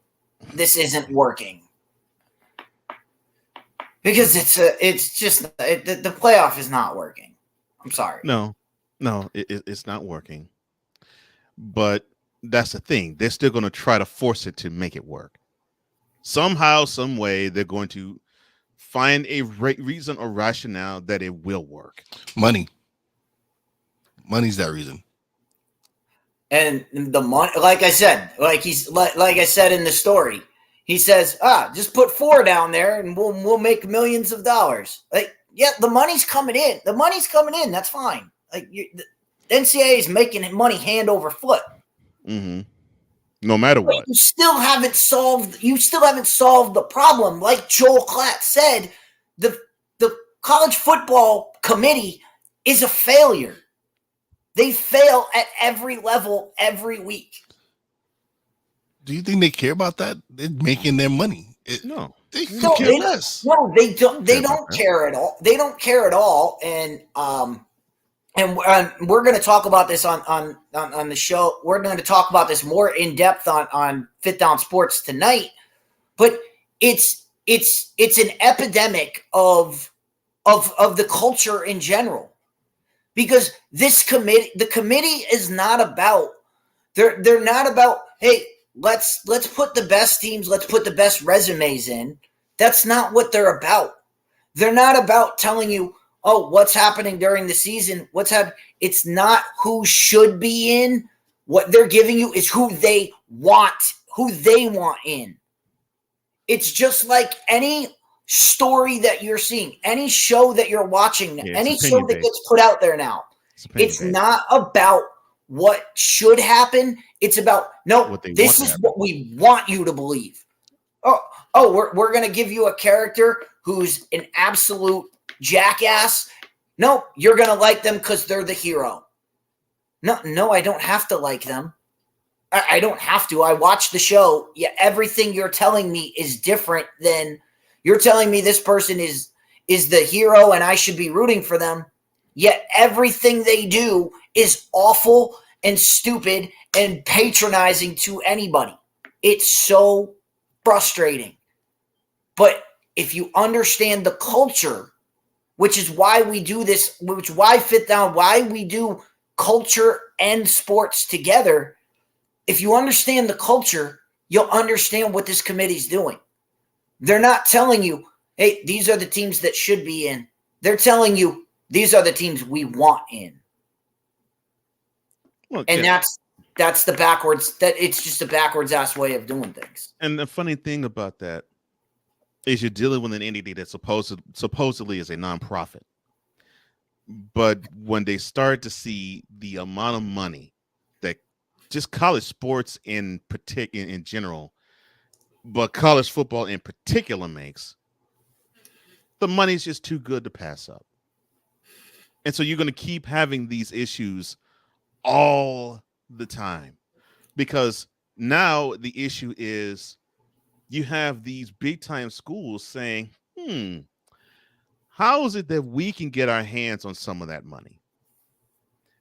Speaker 13: This isn't working. Because the playoff is not working. I'm sorry.
Speaker 2: No, it's not working. But that's the thing. They're still going to try to force it to make it work. Somehow, some way, they're going to find a reason or rationale that it will work.
Speaker 10: Money's that reason.
Speaker 13: And the money, like I said, like I said in the story, he says, just put 4 down there and we'll make millions of dollars. Like, yeah, the money's coming in. The money's coming in. That's fine. Like the NCAA is making money hand over foot.
Speaker 2: Mm-hmm. No matter what.
Speaker 13: You still haven't solved the problem. Like Joel Klatt said, the college football committee is a failure. They fail at every level every week.
Speaker 10: Do you think they care about that? They're making their money.
Speaker 2: No.
Speaker 10: They care less.
Speaker 13: No, they don't. They don't care at all. They don't care at all. And we're going to talk about this on the show. We're going to talk about this more in depth on Fit Down Sports tonight. But it's an epidemic of the culture in general, because the committee is not about. They're not about, hey, let's put the best teams, let's put the best resumes in. That's not what they're about. They're not about telling you, oh, what's happening during the season. It's not who should be in. What they're giving you is who they want in. It's just like any story that you're seeing, any show that you're watching, any show that gets put out there now. It's not about what should happen. It's about, no, this is what we want you to believe. We're going to give you a character who's an absolute jackass. No, you're going to like them because they're the hero. No, I don't have to like them. I don't have to. I watch the show. Yeah, everything you're telling me is different than you're telling me this person is the hero and I should be rooting for them. Yet everything they do is awful and stupid and patronizing to anybody. It's so frustrating. But if you understand the culture, which is why we do this, why we do culture and sports together, if you understand the culture, you'll understand what this committee's doing. They're not telling you, hey, these are the teams that should be in. They're telling you, these are the teams we want in.
Speaker 2: Well,
Speaker 13: and that's the backwards, that it's just a backwards ass way of doing things.
Speaker 2: And the funny thing about that is you're dealing with an entity that supposedly is a nonprofit. But when they start to see the amount of money that just college sports in general, but college football in particular makes, the money's just too good to pass up. And so you're going to keep having these issues all the time, because now the issue is you have these big time schools saying, how is it that we can get our hands on some of that money?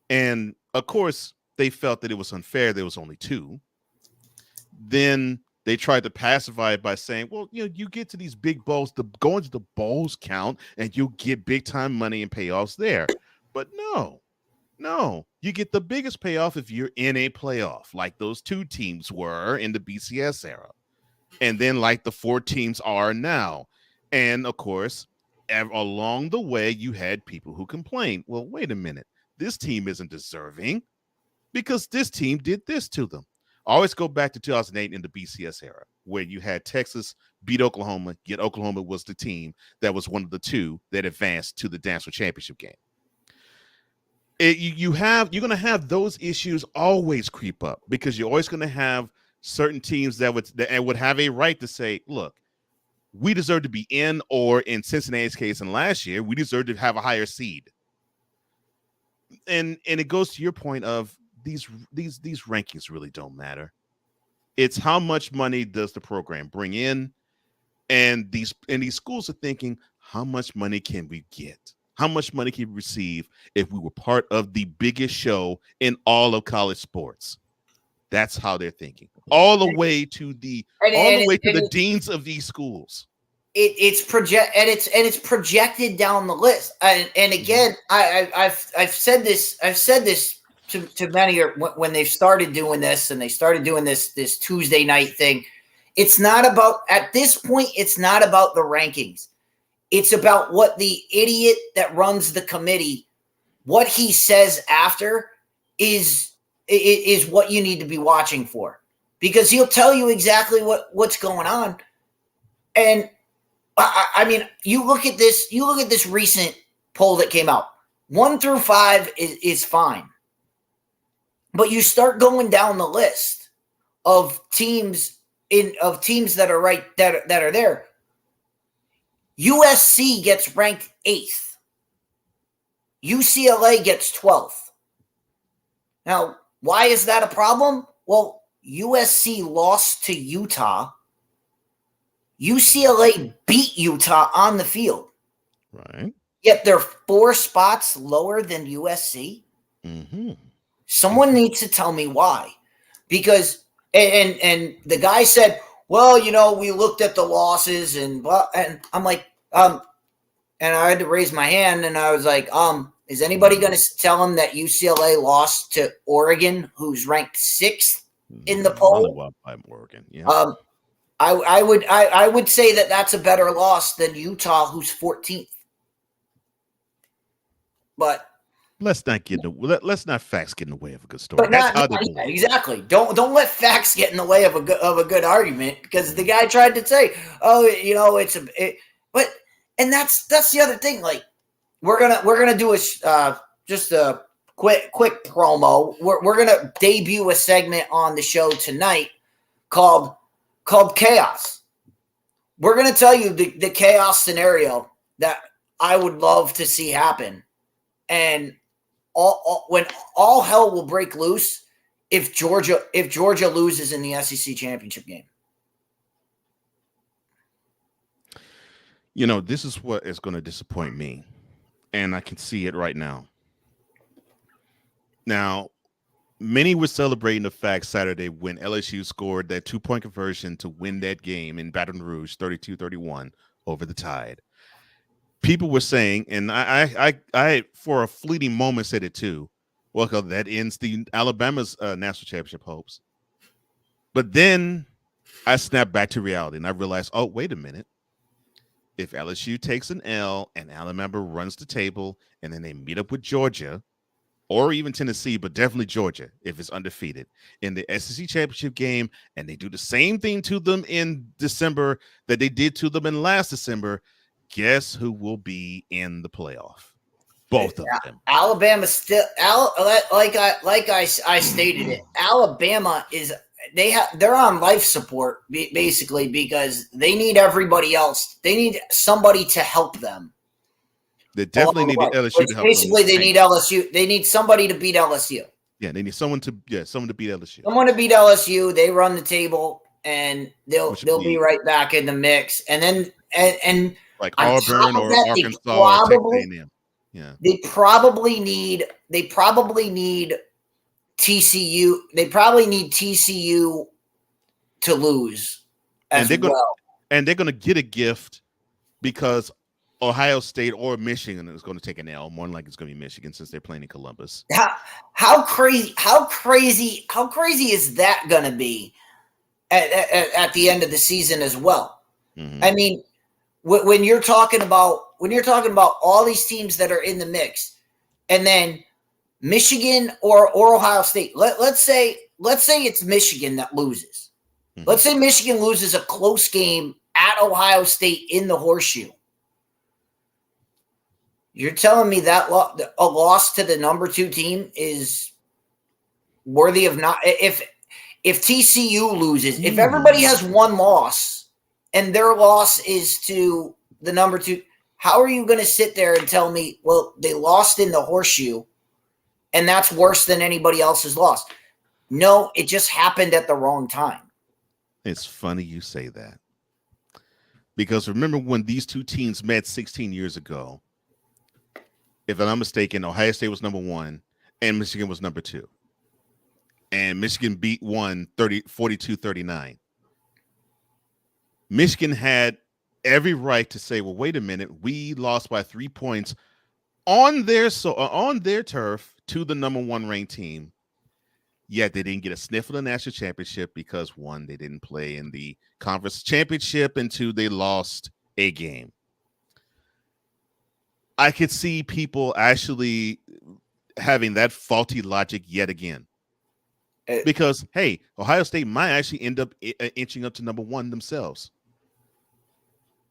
Speaker 2: And of course, they felt that it was unfair. There was only 2. Then they tried to pacify it by saying, well, you get to these big bowls, going to the bowls count, and you'll get big time money and payoffs there. But no, you get the biggest payoff if you're in a playoff, like those 2 teams were in the BCS era. And then like the 4 teams are now. And of course, along the way, you had people who complained, well, wait a minute, this team isn't deserving because this team did this to them. I always go back to 2008 in the BCS era, where you had Texas beat Oklahoma, yet Oklahoma was the team that was one of the 2 that advanced to the national championship game. You're going to have those issues always creep up, because you're always going to have certain teams that would have a right to say, look, we deserve to be in, or in Cincinnati's case, and last year, we deserve to have a higher seed. And it goes to your point of these rankings really don't matter. It's how much money does the program bring in, and these schools are thinking, how much money can we get? How much money can we receive if we were part of the biggest show in all of college sports? That's how they're thinking, all the way to the deans of these schools.
Speaker 13: It's projected down the list. And again, I've said this to many when they started doing this, and they started doing this Tuesday night thing. It's not about, at this point, it's not about the rankings. It's about what the idiot that runs the committee, what he says after is what you need to be watching for, because he'll tell you exactly what's going on. And I mean, you look at this recent poll that came out. 1 through 5 is fine, but you start going down the list of teams that are there. USC gets ranked 8th. UCLA gets 12th. Now, why is that a problem? Well, USC lost to Utah. UCLA beat Utah on the field.
Speaker 2: Right.
Speaker 13: Yet they're 4 spots lower than USC.
Speaker 2: Mm-hmm.
Speaker 13: Someone needs to tell me why. Because, and the guy said, well, we looked at the losses and I'm like, and I had to raise my hand and I was like, is anybody going to tell him that UCLA lost to Oregon, who's ranked 6th in the poll?
Speaker 2: Oregon, yeah.
Speaker 13: I would say that that's a better loss than Utah, who's 14th. But
Speaker 2: let's not facts get in the way of a good story.
Speaker 13: But exactly. Don't let facts get in the way of a good argument, because the guy tried to say, oh, and that's the other thing. Like we're gonna do just a quick promo. We're gonna debut a segment on the show tonight called Chaos. We're gonna tell you the chaos scenario that I would love to see happen, and when all hell will break loose if Georgia loses in the SEC championship game.
Speaker 2: This is what is going to disappoint me, and I can see it right now. Now, many were celebrating the fact Saturday when LSU scored that 2-point conversion to win that game in Baton Rouge, 32-31 over the Tide. People were saying, and I for a fleeting moment said it too, well, that ends the Alabama's national championship hopes. But then I snapped back to reality and I realized, oh, wait a minute. If LSU takes an L and Alabama runs the table and then they meet up with Georgia or even Tennessee, but definitely Georgia, if it's undefeated in the SEC championship game, and they do the same thing to them in December that they did to them in last December, guess who will be in the playoff? Both of them.
Speaker 13: Alabama still, like I stated it. Alabama is they're on life support basically because they need everybody else. They need somebody to help them.
Speaker 2: They definitely need LSU to help
Speaker 13: basically, them. They need LSU. They need somebody to beat LSU.
Speaker 2: Yeah, they need someone to beat LSU.
Speaker 13: Someone to beat LSU. They run the table, and they'll be right back in the mix. And then and
Speaker 2: like Auburn or Arkansas, yeah,
Speaker 13: they probably need TCU. They probably need TCU to lose, and they're
Speaker 2: going to get a gift because Ohio State or Michigan is going to take an L. More than likely, it's going to be Michigan since they're playing in Columbus.
Speaker 13: How crazy is that going to be at the end of the season as well? Mm-hmm. I mean, when you're talking about all these teams that are in the mix, and then Michigan or Ohio State. Let's say it's Michigan that loses. Mm-hmm. Let's say Michigan loses a close game at Ohio State in the Horseshoe. You're telling me that a loss to the number 2 team is worthy of not? If TCU loses, if everybody has one loss and their loss is to the number 2, how are you going to sit there and tell me, well, they lost in the Horseshoe and that's worse than anybody else's loss? No, it just happened at the wrong time.
Speaker 2: It's funny you say that, because remember when these two teams met 16 years ago, if I'm not mistaken, Ohio State was number 1 and Michigan was number 2. And Michigan beat 42-39. Michigan had every right to say, well, wait a minute, we lost by 3 points on their turf to the number 1 ranked team. Yet they didn't get a sniff of the national championship because 1, they didn't play in the conference championship, and 2, they lost a game. I could see people actually having that faulty logic yet again. Because, hey, Ohio State might actually end up inching up to number 1 themselves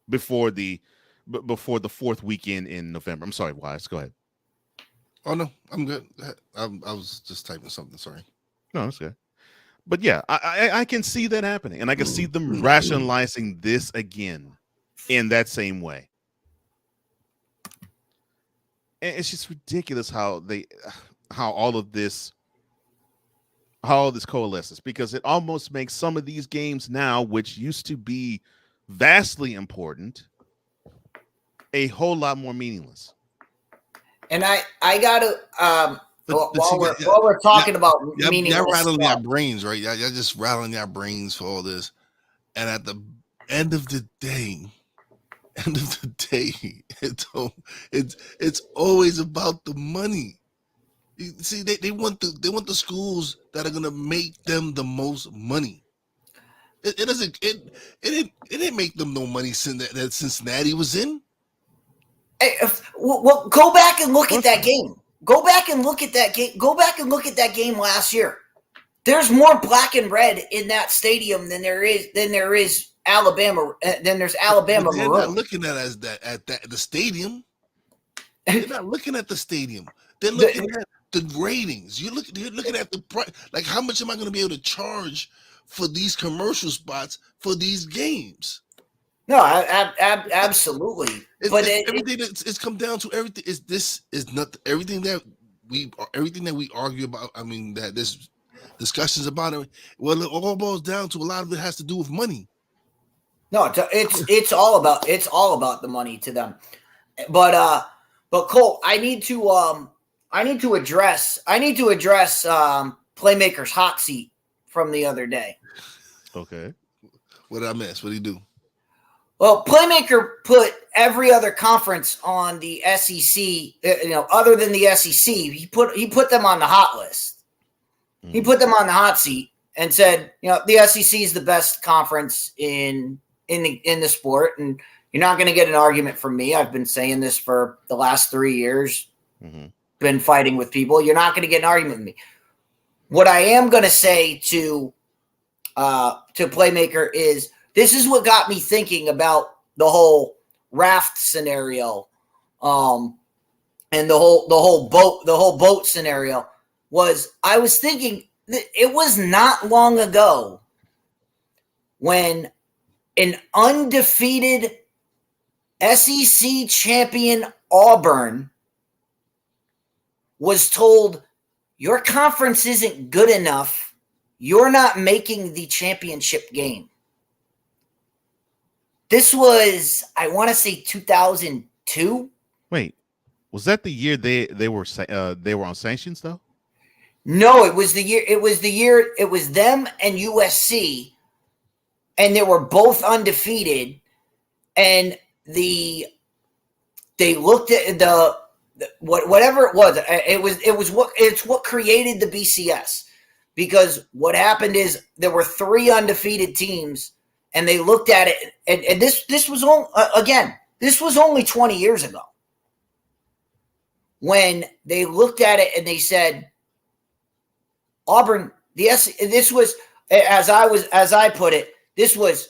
Speaker 2: before the 4th weekend in November. I'm sorry, Wise. Go ahead.
Speaker 10: Oh, no, I'm good. I was just typing something. Sorry.
Speaker 2: No, that's good. But, yeah, I can see that happening, and I can see them rationalizing this again in that same way. And it's just ridiculous how all this coalesces, because it almost makes some of these games now, which used to be vastly important, a whole lot more meaningless.
Speaker 13: And I got to while we're talking about meaningless,
Speaker 10: y'all rattling your brains, right? Y'all just rattling your brains for all this, and at the end of the day, it's always about the money. You see, they want the schools that are gonna make them the most money. It doesn't. It didn't make them no money since that Cincinnati was in.
Speaker 13: Hey, well, go back and look at that game. Go back and look at that game. Go back and look at that game last year. There's more black and red in that stadium than there is Alabama. Than there's Alabama.
Speaker 10: They're not looking at it as the stadium. They're not looking at the stadium. They're looking at the ratings. You're looking at the price. Like, how much am I going to be able to charge for these commercial spots for these games?
Speaker 13: No, absolutely.
Speaker 10: Everything it's come down to everything. Is not everything that we argue about. I mean, that there's discussions about it. Well, it all boils down to a lot of it has to do with money.
Speaker 13: No, it's all about the money to them. But Cole, I need to address Playmaker's hot seat from the other day.
Speaker 2: Okay.
Speaker 10: What did I miss? What did he do?
Speaker 13: Well, Playmaker put every other conference on the SEC, other than the SEC. He put them on the hot list. Mm-hmm. He put them on the hot seat and said, the SEC is the best conference in the sport, and you're not going to get an argument from me. I've been saying this for the last 3 years. Mm-hmm. Been fighting with people. You're not going to get an argument with me. What I am going to say to Playmaker is, this is what got me thinking about the whole raft scenario, and the whole boat scenario. Was I was thinking that it was not long ago when an undefeated SEC champion Auburn was told, your conference isn't good enough. You're not making the championship game. This was, I want to say, 2002.
Speaker 2: Wait, was that the year they were on sanctions though?
Speaker 13: No, it was the year. It was them and USC, and they were both undefeated. And they looked at whatever it was. It's what created the BCS, because what happened is there were 3 undefeated teams. And they looked at it, and this was only 20 years ago when they looked at it and they said, Auburn, this was, as I put it, this was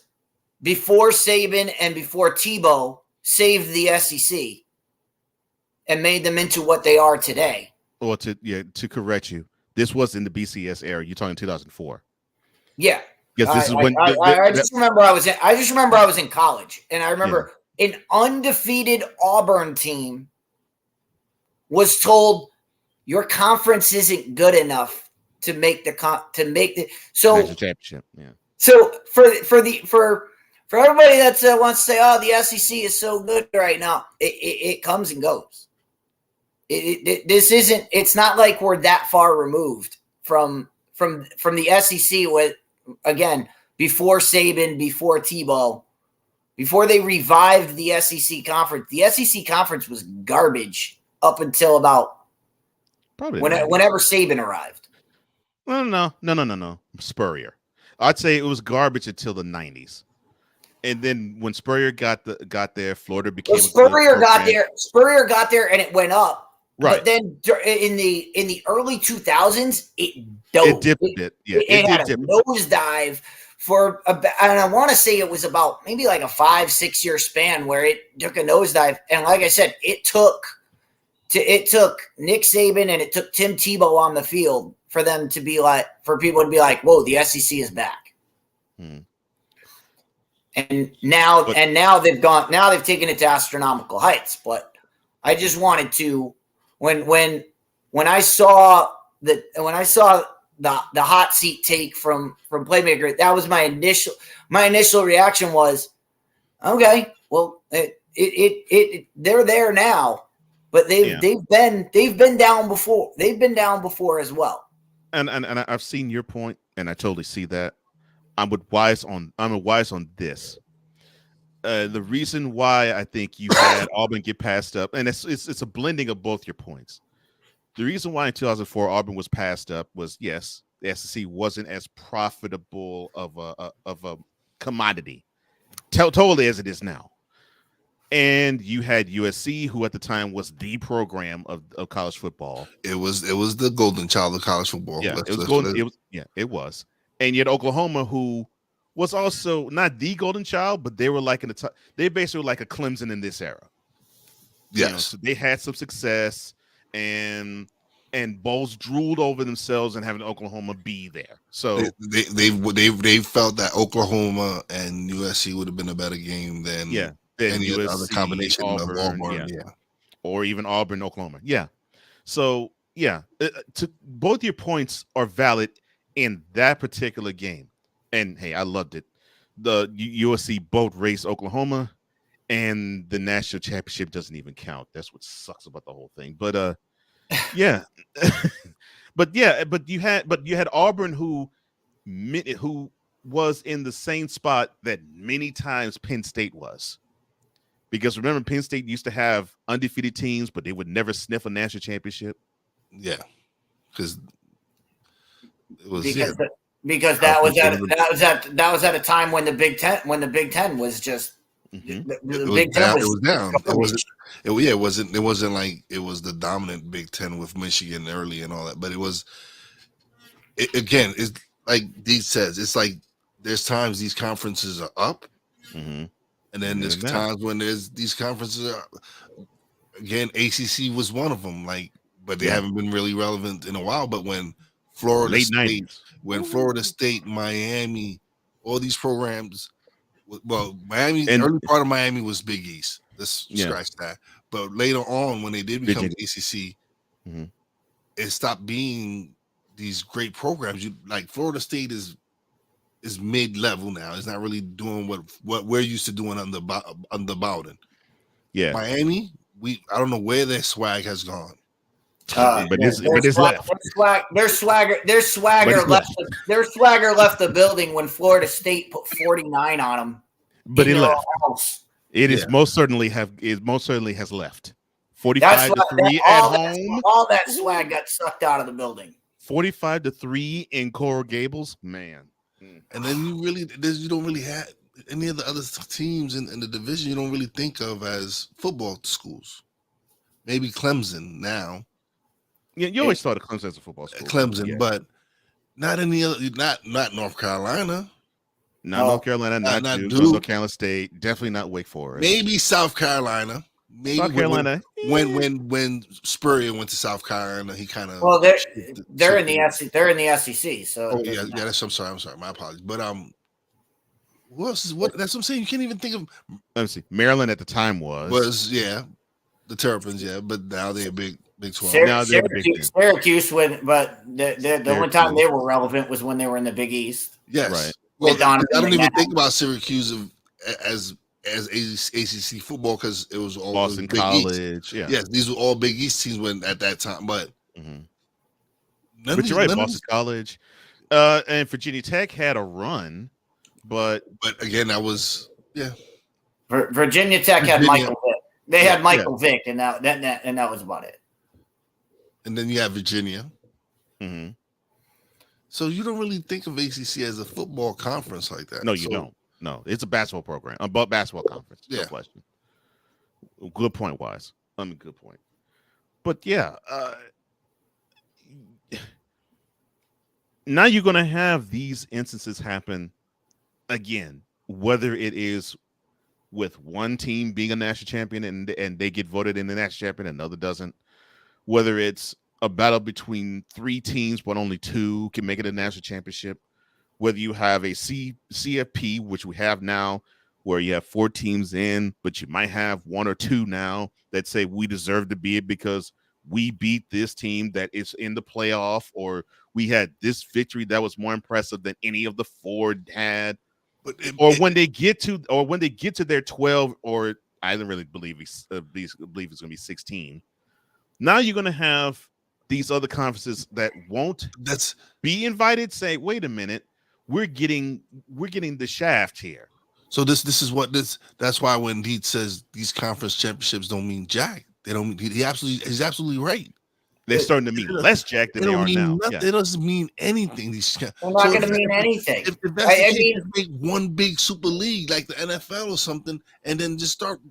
Speaker 13: before Saban and before Tebow saved the SEC and made them into what they are today.
Speaker 2: Or to correct you, this was in the BCS era. You're talking 2004.
Speaker 13: Yeah.
Speaker 2: Yes, this is when
Speaker 13: I just remember I was in college, and I remember an undefeated Auburn team was told, your conference isn't good enough to make the championship. Yeah. So for everybody that wants to say, oh, the SEC is so good right now, it comes and goes. It's not like we're that far removed from the SEC with. Again, before Saban, before Tebow, before they revived the SEC conference was garbage up until about whenever Saban arrived.
Speaker 2: No. Spurrier. I'd say it was garbage until the 90s. And then when Spurrier got there, Florida became
Speaker 13: Spurrier got there and it went up.
Speaker 2: Right.
Speaker 13: But then in the early 2000s, it dipped a bit. Yeah, it had a nosedive for and I want to say it was about maybe like a 5-6 year span where it took a nosedive. And like I said, it took Nick Saban and it took Tim Tebow on the field for them to be like, for people to be like, whoa, the SEC is back. And now they've taken it to astronomical heights. But I just wanted to. When I saw the hot seat take from Playmaker, that was my initial reaction was, okay, well, they're there now, but they've been down before. They've been down before as well.
Speaker 2: And I've seen your point, and I totally see that. I'm wise on this. The reason why I think you had Auburn get passed up, and it's a blending of both your points. The reason why in 2004 Auburn was passed up was, yes, the SEC wasn't as profitable of a commodity, totally as it is now. And you had USC, who at the time was the program of college football.
Speaker 10: It was the golden child of college football.
Speaker 2: Yeah, it was. And yet Oklahoma, who was also not the golden child, but they were like they basically were like a Clemson in this era.
Speaker 10: Yes,
Speaker 2: so they had some success, and Bowles drooled over themselves and having Oklahoma be there. So
Speaker 10: they felt that Oklahoma and USC would have been a better game than any
Speaker 2: USC,
Speaker 10: other combination
Speaker 2: Auburn,
Speaker 10: of Auburn,
Speaker 2: or even Auburn, Oklahoma. Yeah. So to both your points are valid in that particular game. And hey, I loved it. The USC boat raced Oklahoma, and the national championship doesn't even count. That's what sucks about the whole thing. But yeah. but you had Auburn who was in the same spot that many times Penn State was. Because remember, Penn State used to have undefeated teams, but they would never sniff a national championship.
Speaker 10: Yeah, because it was
Speaker 13: because that was at a time when the Big Ten was just the Big Ten was
Speaker 10: down. It wasn't like it was the dominant Big Ten with Michigan early and all that, but it's like Dee says, it's like there's times these conferences are up. And then there's times when there's these conferences again, ACC was one of them, but they haven't been really relevant in a while. But when Florida State, Miami, all these programs, Miami, early part of Miami was Big East. Let's scratch that. But later on, when they did become ACC, it stopped being these great programs. Like Florida State is mid-level now. It's not really doing what we're used to doing under Bowden.
Speaker 2: Yeah,
Speaker 10: Miami, I don't know where their swag has gone.
Speaker 2: But it's left.
Speaker 13: Their swagger left the building when Florida State put 49 on them.
Speaker 2: But it left. It is most certainly has left. 45-3 at home.
Speaker 13: All that swag got sucked out of the building.
Speaker 2: 45-3 in Coral Gables, man.
Speaker 10: And then you don't really have any of the other teams in the division. You don't really think of as football schools. Maybe Clemson now.
Speaker 2: Yeah, you always thought of Clemson as a football school.
Speaker 10: Clemson, but not any other. Not North Carolina.
Speaker 2: Not North Carolina. Not Duke. North Carolina State. Definitely not Wake Forest.
Speaker 10: Maybe South Carolina. Maybe
Speaker 2: South Carolina.
Speaker 10: When Spurrier went to South Carolina, he kind of
Speaker 13: they're in the SEC. So
Speaker 10: I'm sorry. My apologies. But what else is what? That's what I'm saying. You can't even think of.
Speaker 2: Let me see. Maryland at the time was
Speaker 10: the Terrapins, but now they're big 12.
Speaker 13: Syracuse but the only time they were relevant was when they were in the Big East.
Speaker 10: Yes, right. Well, I don't even think about Syracuse as ACC football because it was all
Speaker 2: Boston
Speaker 10: Big
Speaker 2: College.
Speaker 10: East.
Speaker 2: Yeah,
Speaker 10: yes, these were all Big East teams at that time. But
Speaker 2: you're right, Boston College, and Virginia Tech had a run, but
Speaker 10: again, that was
Speaker 13: Virginia Tech had Michael Vick. They had Michael Vick, and that was about it.
Speaker 10: And then you have Virginia.
Speaker 2: Mm-hmm.
Speaker 10: So you don't really think of ACC as a football conference like that.
Speaker 2: No, you don't. No, it's a basketball program, a basketball conference. No question. Good point, Wise. Good point. But now you're going to have these instances happen again, whether it is with one team being a national champion and they get voted in the national champion and another doesn't, whether it's a battle between three teams but only two can make it a national championship, whether you have a CFP, which we have now, where you have 4 teams in, but you might have 1 or 2 now that say we deserve to be it because we beat this team that is in the playoff, or we had this victory that was more impressive than any of the 4 had. When they get to their 12, or I don't really believe it's going to be 16. Now you're going to have these other conferences that won't be invited say, wait a minute, we're getting the shaft here.
Speaker 10: So that's why when he says these conference championships don't mean jack, they don't. He's absolutely right.
Speaker 2: They're starting to mean less jacked than they are now. Yeah.
Speaker 10: It doesn't mean anything.
Speaker 13: They're not going to mean anything.
Speaker 10: If that's the case, just make one big super league like the NFL or something, and then just start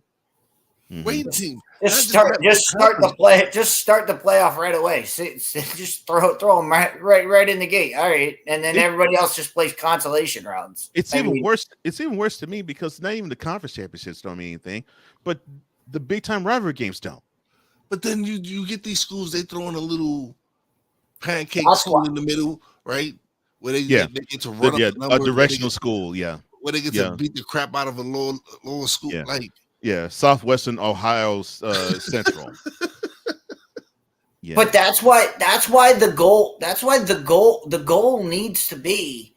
Speaker 10: waiting team.
Speaker 13: Just start the playoff right away. Just throw them right in the gate. All right, and then everybody else just plays consolation rounds.
Speaker 2: It's even worse. It's even worse to me because not even the conference championships don't mean anything, but the big time rivalry games don't.
Speaker 10: But then you get these schools, they throw in a little pancake school in the middle, right? Where they get to run up the numbers,
Speaker 2: a directional school,
Speaker 10: where they get to beat the crap out of a lower school,
Speaker 2: Southwestern Ohio Central.
Speaker 13: But that's why the goal needs to be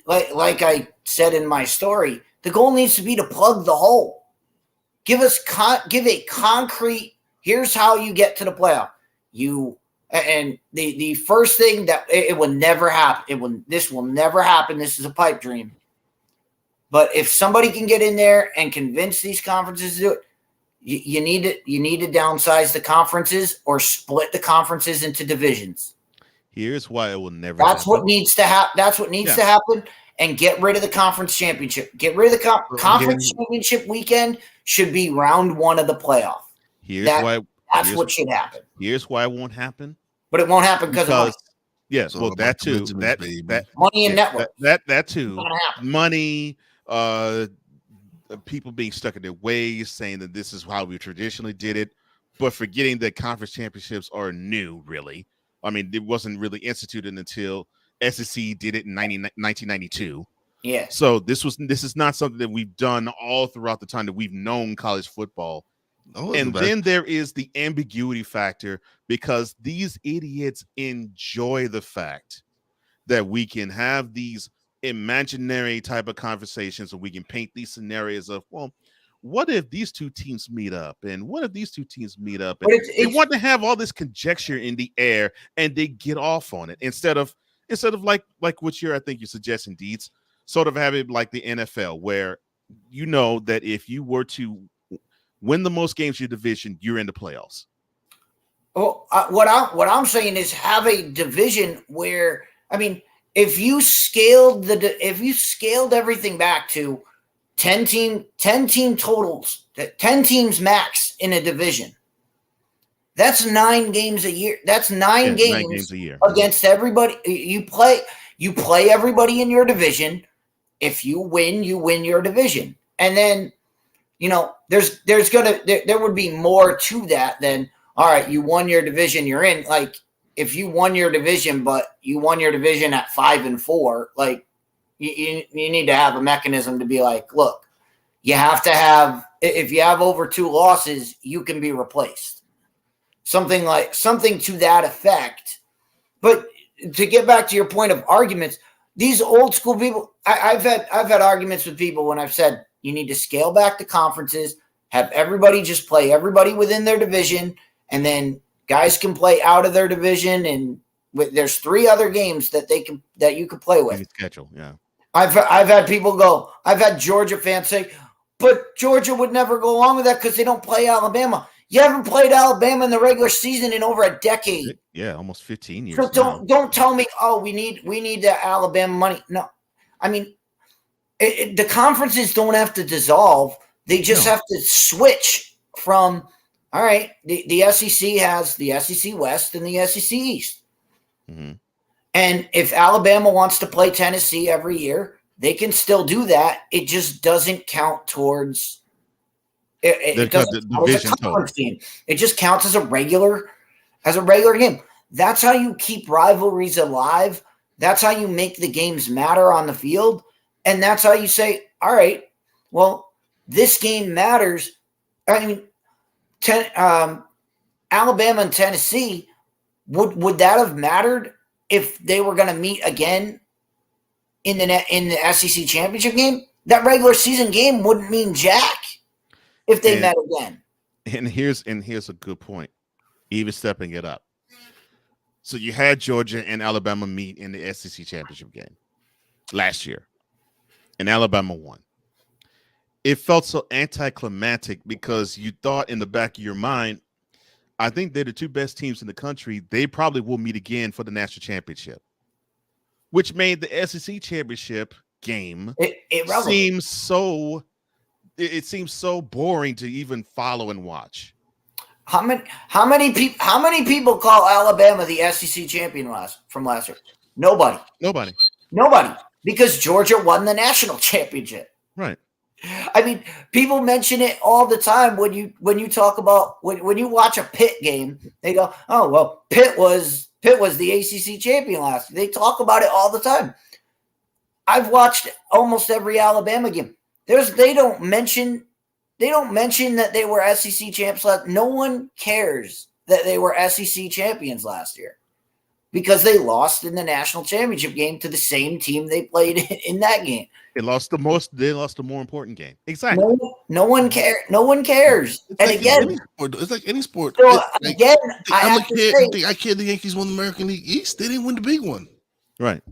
Speaker 13: like I said in my story, the goal needs to be to plug the hole. Give a concrete, here's how you get to the playoff. And the first thing that it will never happen. This will never happen. This is a pipe dream. But if somebody can get in there and convince these conferences to do it, you need to downsize the conferences or split the conferences into divisions.
Speaker 2: Here's why it will never
Speaker 13: That's
Speaker 2: happen.
Speaker 13: what needs to happen. That's what needs to happen. And get rid of the conference championship. Get rid of the conference championship weekend should be round one of the playoff. That's what should happen.
Speaker 2: Here's why it won't happen.
Speaker 13: But it won't happen because of money.
Speaker 2: Yes, well, that too. That
Speaker 13: money and network.
Speaker 2: That too. Money, people being stuck in their ways, saying that this is how we traditionally did it, but forgetting that conference championships are new, really. I mean, it wasn't really instituted until SEC did it in 1992.
Speaker 13: Yeah.
Speaker 2: So this is not something that we've done all throughout the time that we've known college football. And then there is the ambiguity factor because these idiots enjoy the fact that we can have these imaginary type of conversations and we can paint these scenarios of, well, what if these two teams meet up? And what if these two teams meet up? And they want to have all this conjecture in the air and they get off on it instead of like what I think you're suggesting, Deeds, sort of have it like the NFL, where you know that if you were to win the most games in your division, you're in the playoffs.
Speaker 13: Well, what I'm saying is have a division where, I mean, if you scaled everything back to 10 team totals, 10 teams max in a division. That's 9 games a year. That's 9 games
Speaker 2: a year
Speaker 13: against everybody. You play everybody in your division. If you win your division. And then, there would be more to that than, all right, you won your division, you're in. Like, if you won your division, but you won your division at 5-4, like, you need to have a mechanism to be like, look, you have to have, if you have over 2 losses, you can be replaced. Something to that effect. But to get back to your point of arguments, these old school people, I've had arguments with people when I've said you need to scale back the conferences, have everybody just play everybody within their division, and then guys can play out of their division, and there's 3 other games that you can play with.
Speaker 2: Schedule, yeah.
Speaker 13: I've had people go. I've had Georgia fans say, but Georgia would never go along with that because they don't play Alabama. You haven't played Alabama in the regular season in over a decade.
Speaker 2: Yeah, almost 15 years.
Speaker 13: So don't tell me, oh, we need the Alabama money. No, I mean, the conferences don't have to dissolve. They just have to switch from, all right, the SEC has the SEC West and the SEC East.
Speaker 2: Mm-hmm.
Speaker 13: And if Alabama wants to play Tennessee every year, they can still do that. It just doesn't count towards it doesn't count as a conference team. It just counts as a regular game. That's how you keep rivalries alive. That's how you make the games matter on the field. And that's how you say, all right, well, this game matters. I mean, Alabama and Tennessee, would that have mattered if they were going to meet again in the SEC championship game? That regular season game wouldn't mean jack if they met again.
Speaker 2: And here's a good point, even stepping it up. So you had Georgia and Alabama meet in the SEC championship game last year, and Alabama won. It felt so anticlimactic because you thought in the back of your mind, I think they're the two best teams in the country. They probably will meet again for the national championship, which made the SEC championship game seems so boring to even follow and watch.
Speaker 13: How many people call Alabama the SEC champion from last year? Nobody. Because Georgia won the national championship.
Speaker 2: Right.
Speaker 13: I mean, people mention it all the time when you talk about when you watch a Pitt game. They go, "Oh well, Pitt was the ACC champion last year." They talk about it all the time. I've watched almost every Alabama game. They don't mention that they were SEC champs last. No one cares that they were SEC champions last year because they lost in the national championship game to the same team they played in that game.
Speaker 2: They lost the more important game. Exactly.
Speaker 13: No one cares. No one cares.
Speaker 10: It's
Speaker 13: And
Speaker 10: like
Speaker 13: again,
Speaker 10: it's like any sport.
Speaker 13: so
Speaker 10: Like,
Speaker 13: again,
Speaker 10: I'm a kid. I care the Yankees won the American League East. They didn't win the big one.
Speaker 2: Right.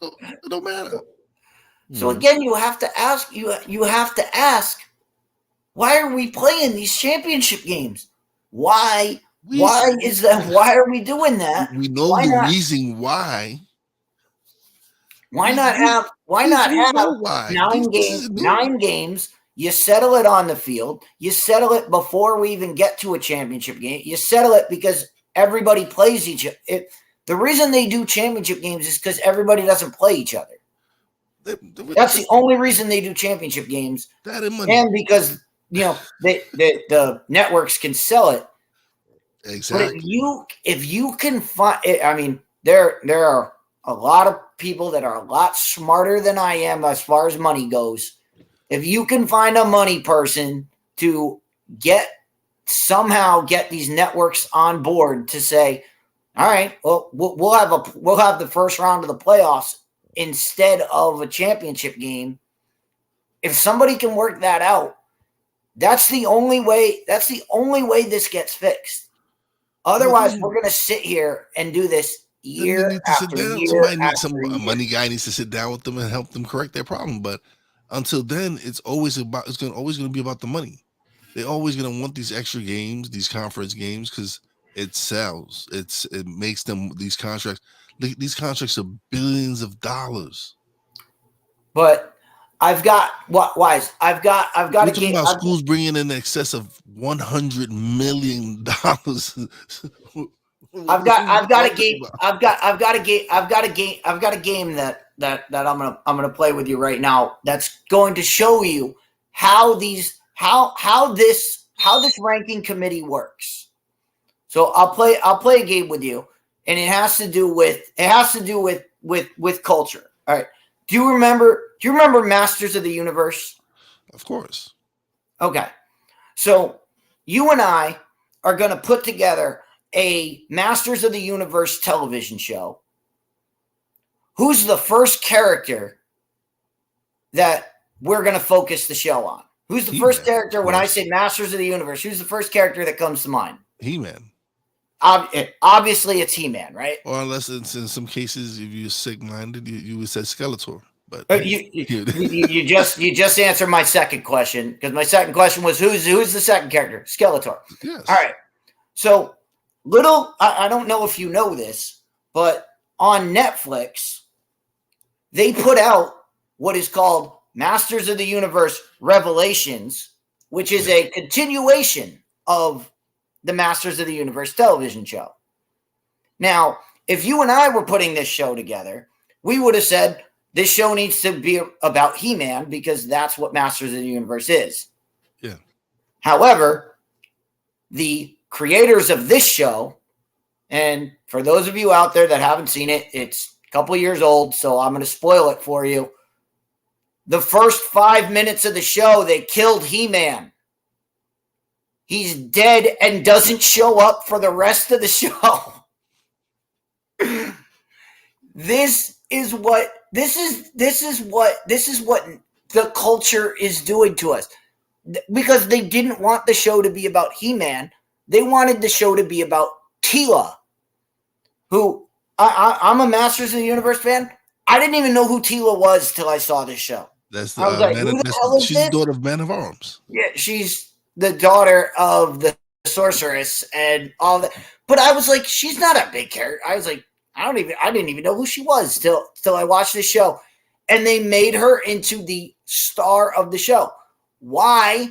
Speaker 10: So it don't matter.
Speaker 13: So again, you have to ask. You have to ask. Why are we playing these championship games? Why is that? Why are we doing that?
Speaker 10: We know reason why.
Speaker 13: Why not have 9 games? You settle it on the field. You settle it before we even get to a championship game. You settle it because everybody plays each other. The reason they do championship games is because everybody doesn't play each other. That's the only reason they do championship games. And because the networks can sell it.
Speaker 10: Exactly.
Speaker 13: But if you can find, I mean, there are a lot of people that are a lot smarter than I am as far as money goes. If you can find a money person to somehow get these networks on board to say, all right, well, we'll have the first round of the playoffs instead of a championship game. If somebody can work that out, that's the only way this gets fixed. Otherwise, we're going to sit here and do this year after year.
Speaker 10: A money guy needs to sit down with them and help them correct their problem. But until then, it's always going to be about the money. They're always going to want these extra games, these conference games, because it sells. It makes them these contracts. These contracts are billions of dollars.
Speaker 13: But I've got I've got
Speaker 10: We're talking about schools bringing in excess of $100 million.
Speaker 13: I've got a game that I'm gonna play with you right now. That's going to show you how this ranking committee works. So I'll play a game with you, and it has to do with culture. All right. Do you remember Masters of the Universe?
Speaker 10: Of course.
Speaker 13: Okay. So you and I are going to put together a Masters of the Universe television show. Who's the first character that we're going to focus the show on? Who's the first character when I say Masters of the Universe? Who's the first character that comes to mind?
Speaker 10: He-Man.
Speaker 13: Obviously, it's He-Man, right?
Speaker 10: Or unless it's in some cases, if you're sick-minded, you would say Skeletor. But
Speaker 13: you just answered my second question, because my second question was who's the second character? Skeletor.
Speaker 10: Yes.
Speaker 13: All right. So I don't know if you know this, but on Netflix, they put out what is called Masters of the Universe Revelations, which is a continuation of the Masters of the Universe television show. Now, if you and I were putting this show together, we would have said this show needs to be about He-Man because that's what Masters of the Universe is.
Speaker 10: Yeah.
Speaker 13: However, the creators of this show, and for those of you out there that haven't seen it, it's a couple years old, so I'm going to spoil it for you. The first 5 minutes of the show, they killed He-Man. He's dead and doesn't show up for the rest of the show. This is what the culture is doing to us. Because they didn't want the show to be about He-Man. They wanted the show to be about Teela, who I'm a Masters of the Universe fan. I didn't even know who Teela was till I saw this show.
Speaker 10: That's
Speaker 13: she's
Speaker 10: the daughter of Man of Arms.
Speaker 13: Yeah, she's the daughter of the sorceress and all that. But I was like, she's not a big character. I was like, I didn't even know who she was till I watched the show. And they made her into the star of the show. Why?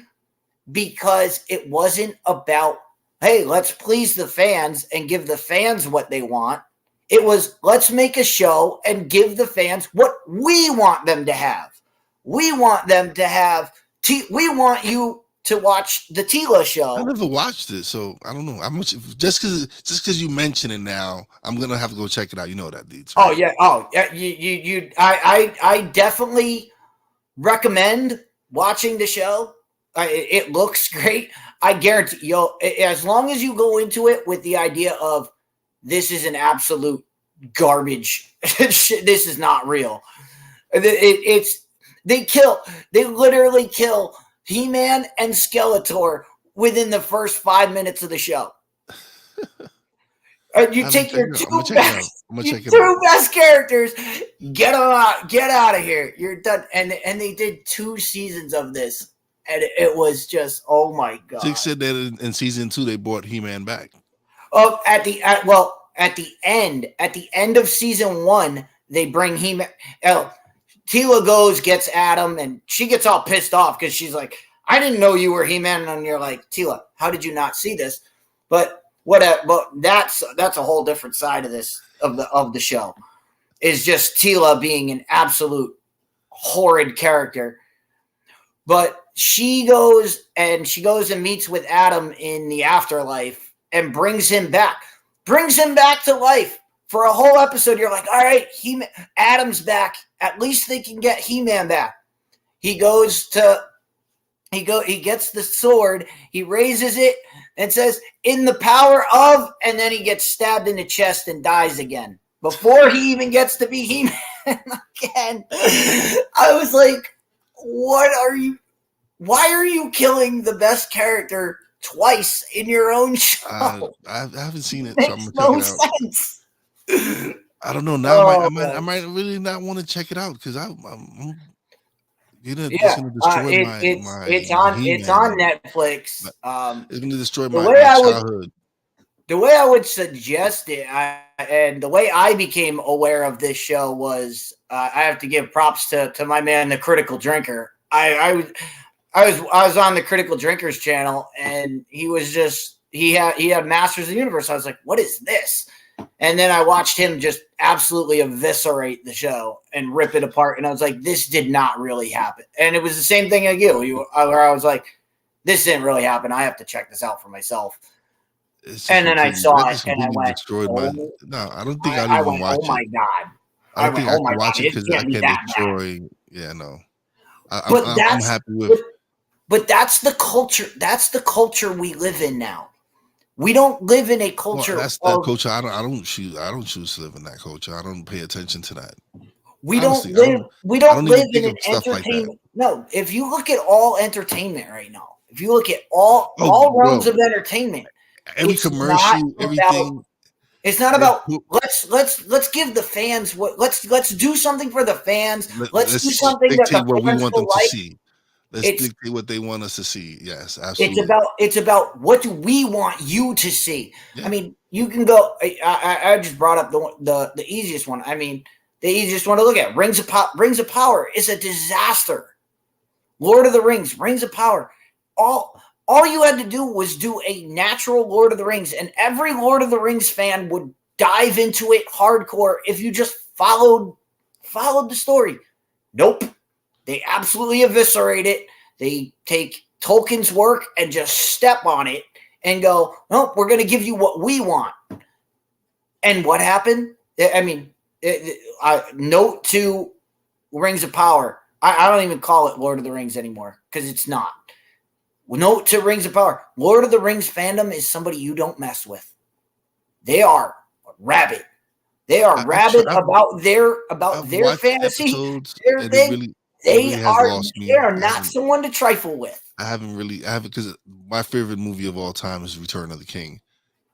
Speaker 13: Because it wasn't about, hey, let's please the fans and give the fans what they want. It was, let's make a show and give the fans what we want them to have. We want them to have, we want you to watch the Tila show.
Speaker 10: I never watched it, so I don't know. I'm just because you mention it now, I'm gonna have to go check it out. You know that, dude.
Speaker 13: Right? Oh yeah. I definitely recommend watching the show. It looks great. I guarantee as long as you go into it with the idea of this is an absolute garbage. This is not real. They literally kill He-Man and Skeletor within the first 5 minutes of the show. You take your two best characters, get out of here. You're done. And they did 2 seasons of this, and it was just, oh my god.
Speaker 10: Six said that in season 2 they brought He-Man back.
Speaker 13: Oh, at the end of season 1, they bring He-Man. Tila gets Adam, and she gets all pissed off because she's like, I didn't know you were He-Man. And you're like, Tila, how did you not see this? But that's a whole different side of this, of the show, is just Tila being an absolute horrid character. But she goes and meets with Adam in the afterlife and brings him back to life. For a whole episode, you're like, all right, Adam's back. At least they can get He-Man back. He gets the sword, he raises it and says, in the power of, and then he gets stabbed in the chest and dies again. Before he even gets to be He-Man again. I was like, why are you killing the best character twice in your own show?
Speaker 10: I haven't seen it,
Speaker 13: so I'm gonna check it out. Sense.
Speaker 10: I don't know. Now I might really not want to check it out because I'm gonna destroy
Speaker 13: it's on Netflix.
Speaker 10: It's gonna destroy my childhood.
Speaker 13: The way I would suggest it, and the way I became aware of this show was, I have to give props to my man, the Critical Drinker. I was on the Critical Drinkers channel, and he had Masters of the Universe. I was like, what is this? And then I watched him just absolutely eviscerate the show and rip it apart. And I was like, this did not really happen. And it was the same thing like you, where I was like, this didn't really happen. I have to check this out for myself. And then I saw it and I went,
Speaker 10: I don't think I'd even watch it.
Speaker 13: Oh my God.
Speaker 10: I don't think I can watch it because I can destroy. Yeah, no. I'm happy with.
Speaker 13: But that's the culture. That's the culture we live in now. We don't live in a culture.
Speaker 10: That's the culture. I don't choose to live in that culture. I don't pay attention to that.
Speaker 13: We don't live in an entertainment. No, if you look at all entertainment right now, if you look at all realms of entertainment,
Speaker 10: every commercial, everything.
Speaker 13: It's not about let's give the fans let's do something for the fans. Let's do something that the
Speaker 10: what we want them
Speaker 13: to
Speaker 10: see. Let's dictate what they want us to see. Yes, absolutely.
Speaker 13: It's about what do we want you to see. Yeah. I mean, you can go. I just brought up the easiest one. I mean, the easiest one to look at. Rings of Power is a disaster. Lord of the Rings, Rings of Power. All you had to do was do a natural Lord of the Rings, and every Lord of the Rings fan would dive into it hardcore if you just followed the story. Nope. They absolutely eviscerate it. They take Tolkien's work and just step on it and go, no, we're going to give you what we want. And what happened? I mean, note to Rings of Power. I don't even call it Lord of the Rings anymore because it's not. Note to Rings of Power. Lord of the Rings fandom is somebody you don't mess with. They are rabid. They are rabid about their fantasy. Their thing. They are not someone to trifle with.
Speaker 10: I haven't because my favorite movie of all time is Return of the King,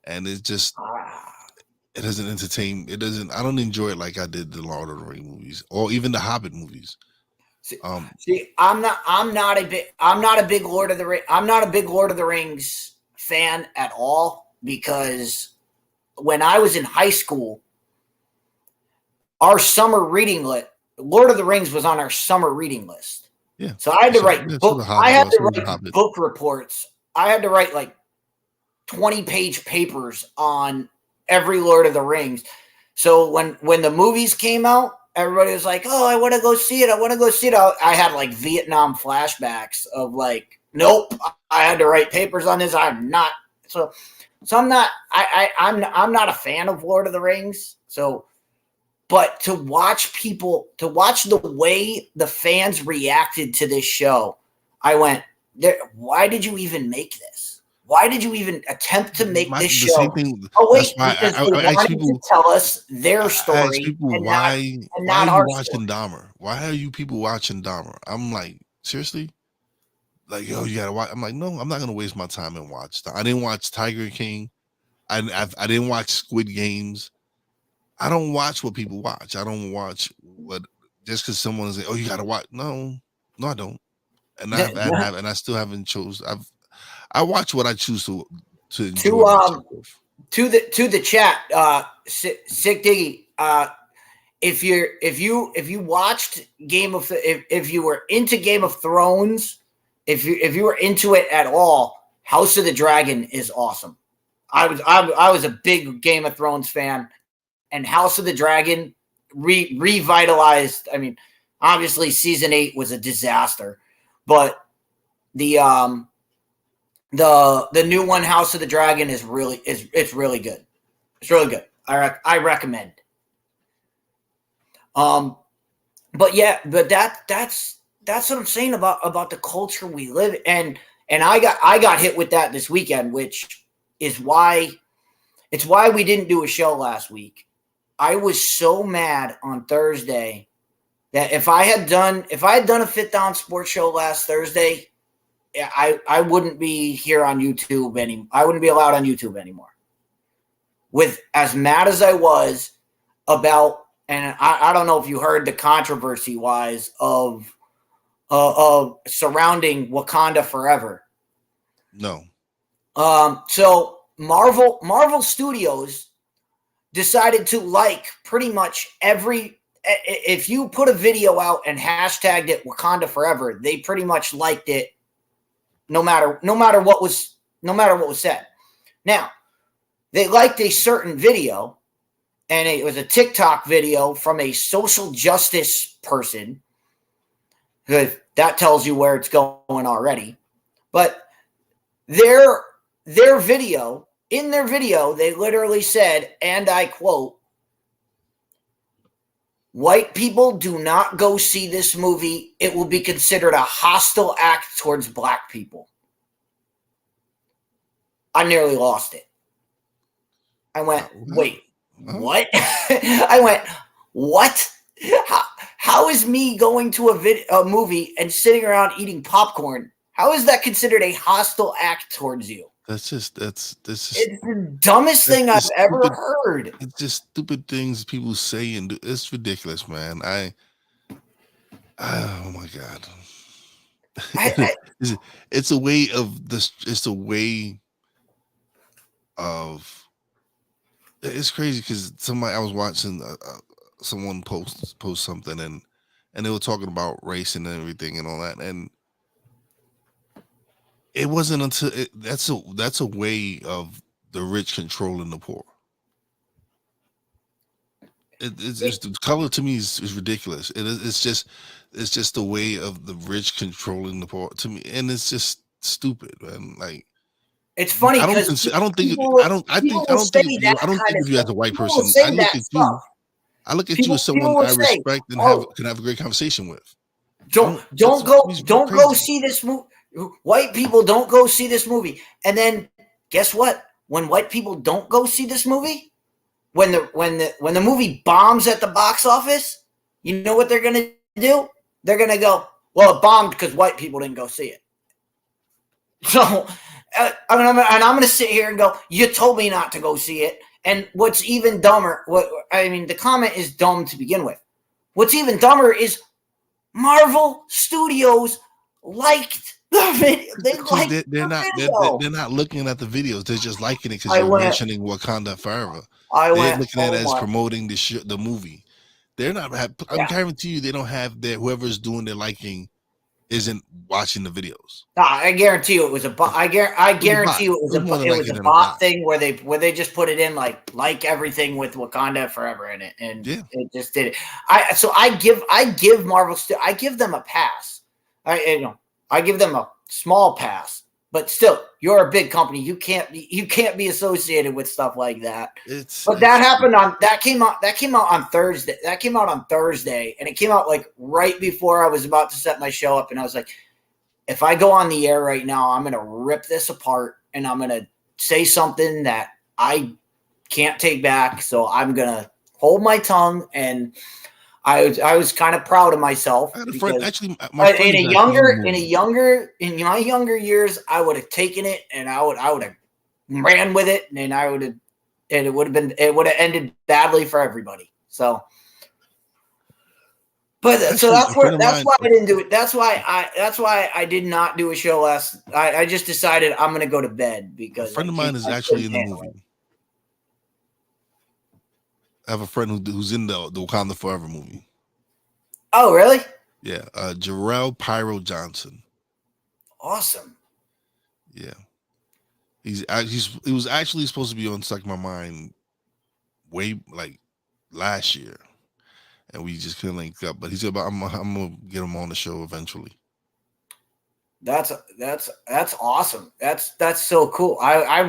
Speaker 10: and it's just it doesn't entertain. It doesn't. I don't enjoy it like I did the Lord of the Rings movies or even the Hobbit movies.
Speaker 13: See, I'm not a big Lord of the Rings fan at all because when I was in high school, our summer reading list, Lord of the Rings was on our summer reading list.
Speaker 10: Yeah.
Speaker 13: So I had to write book. I had to write book reports. I had to write like 20-page papers on every Lord of the Rings. So when the movies came out, everybody was like, "Oh, I want to go see it. I want to go see it." I had like Vietnam flashbacks of like, nope, I had to write papers on this. I'm not I'm not. I'm not a fan of Lord of the Rings. So, but to watch the way the fans reacted to this show, I went, why did you even make this? Why did you even attempt to make this show?
Speaker 10: Same thing,
Speaker 13: oh wait,
Speaker 10: because
Speaker 13: they wanted to tell us their story.
Speaker 10: I ask people, why
Speaker 13: not
Speaker 10: are
Speaker 13: our
Speaker 10: you watching
Speaker 13: story.
Speaker 10: Dahmer? Why are you people watching Dahmer? I'm like, seriously? Like, yo, you gotta watch. I'm like, no, I'm not gonna waste my time and watch. I didn't watch Tiger King. I didn't watch Squid Games. I don't watch what people watch. I don't watch what just because someone is like, oh, you gotta watch. No, I don't. And I still haven't chose. I watch what I choose to enjoy.
Speaker 13: To the chat, Sick Diggy. If you watched if you were into Game of Thrones, if you were into it at all, House of the Dragon is awesome. I was a big Game of Thrones fan, and House of the Dragon revitalized. I mean, obviously season 8 was a disaster, but the new one, House of the Dragon, is really good. It's really good. I recommend. But that's what I'm saying about the culture we live in. And I got hit with that this weekend, which is why we didn't do a show last week. I was so mad on Thursday that if I had done a Fit Down Sports Show last Thursday, I wouldn't be here on YouTube anymore. I wouldn't be allowed on YouTube anymore. With as mad as I was about, and I don't know if you heard the controversy wise of surrounding Wakanda Forever.
Speaker 10: No.
Speaker 13: So Marvel Studios decided to like pretty much if you put a video out and hashtagged it Wakanda Forever, they pretty much liked it. No matter what was said. Now, they liked a certain video, and it was a TikTok video from a social justice person. That tells you where it's going already. But in their video, they literally said, and I quote, "White people do not go see this movie. It will be considered a hostile act towards black people." I nearly lost it. I went, wait, what? I went, what? How is me going to a movie and sitting around eating popcorn? How is that considered a hostile act towards you?
Speaker 10: It's
Speaker 13: the dumbest thing I've ever heard.
Speaker 10: It's just stupid things people say and do. It's ridiculous, man. Oh my God. It's a way of this. It's a way of. It's crazy because I was watching someone post something and they were talking about race and everything and all that, and it wasn't until that's a way of the rich controlling the poor. It's the color to me is ridiculous. It's just the way of the rich controlling the poor to me, and it's just stupid, man. Like,
Speaker 13: it's funny.
Speaker 10: I think of you as a white person. I look at you as someone I respect and can have a great conversation with.
Speaker 13: Don't go see this movie. White people don't go see this movie. And then guess what? When white people don't go see this movie, when the movie bombs at the box office, you know what they're gonna do? They're gonna go, well, it bombed because white people didn't go see it. So I'm gonna sit here and go, you told me not to go see it. And what's even dumber, the comment is dumb to begin with. What's even dumber is Marvel Studios liked They like
Speaker 10: they're not
Speaker 13: video.
Speaker 10: they're not looking at the videos. They're just liking it because
Speaker 13: I
Speaker 10: you're
Speaker 13: went-
Speaker 10: mentioning Wakanda Forever.
Speaker 13: I
Speaker 10: They're
Speaker 13: went,
Speaker 10: looking at it
Speaker 13: oh
Speaker 10: as
Speaker 13: my-
Speaker 10: promoting the movie. They're not. I'm guarantee you, they don't have their whoever's doing their liking isn't watching the videos.
Speaker 13: Nah, I guarantee you it was a bot. I guarantee you it was a bot thing where they just put it in like everything with Wakanda Forever in it, and it just did it. I give Marvel I give them a pass. I give them a small pass, but still, you're a big company. You can't be associated with stuff like that. That came out on Thursday. That came out on Thursday, and it came out like right before I was about to set my show up, and I was like, if I go on the air right now, I'm gonna rip this apart and I'm gonna say something that I can't take back. So I'm gonna hold my tongue, and I was kind of proud of myself.
Speaker 10: I had a friend, actually,
Speaker 13: in my younger years, I would have taken it and I would have ran with it, and it would have ended badly for everybody. So, but so that's why I didn't do it. That's why I did not do a show last. I just decided I'm going to go to bed because
Speaker 10: a friend of mine is actually in the movie. I have a friend who's in the Wakanda Forever movie.
Speaker 13: Oh, really?
Speaker 10: Yeah, Jarrell Pyro Johnson.
Speaker 13: Awesome.
Speaker 10: Yeah, he was actually supposed to be on Suck My Mind way like last year, and we just couldn't link up. But he said, "I'm gonna get him on the show eventually."
Speaker 13: That's awesome. That's so cool. I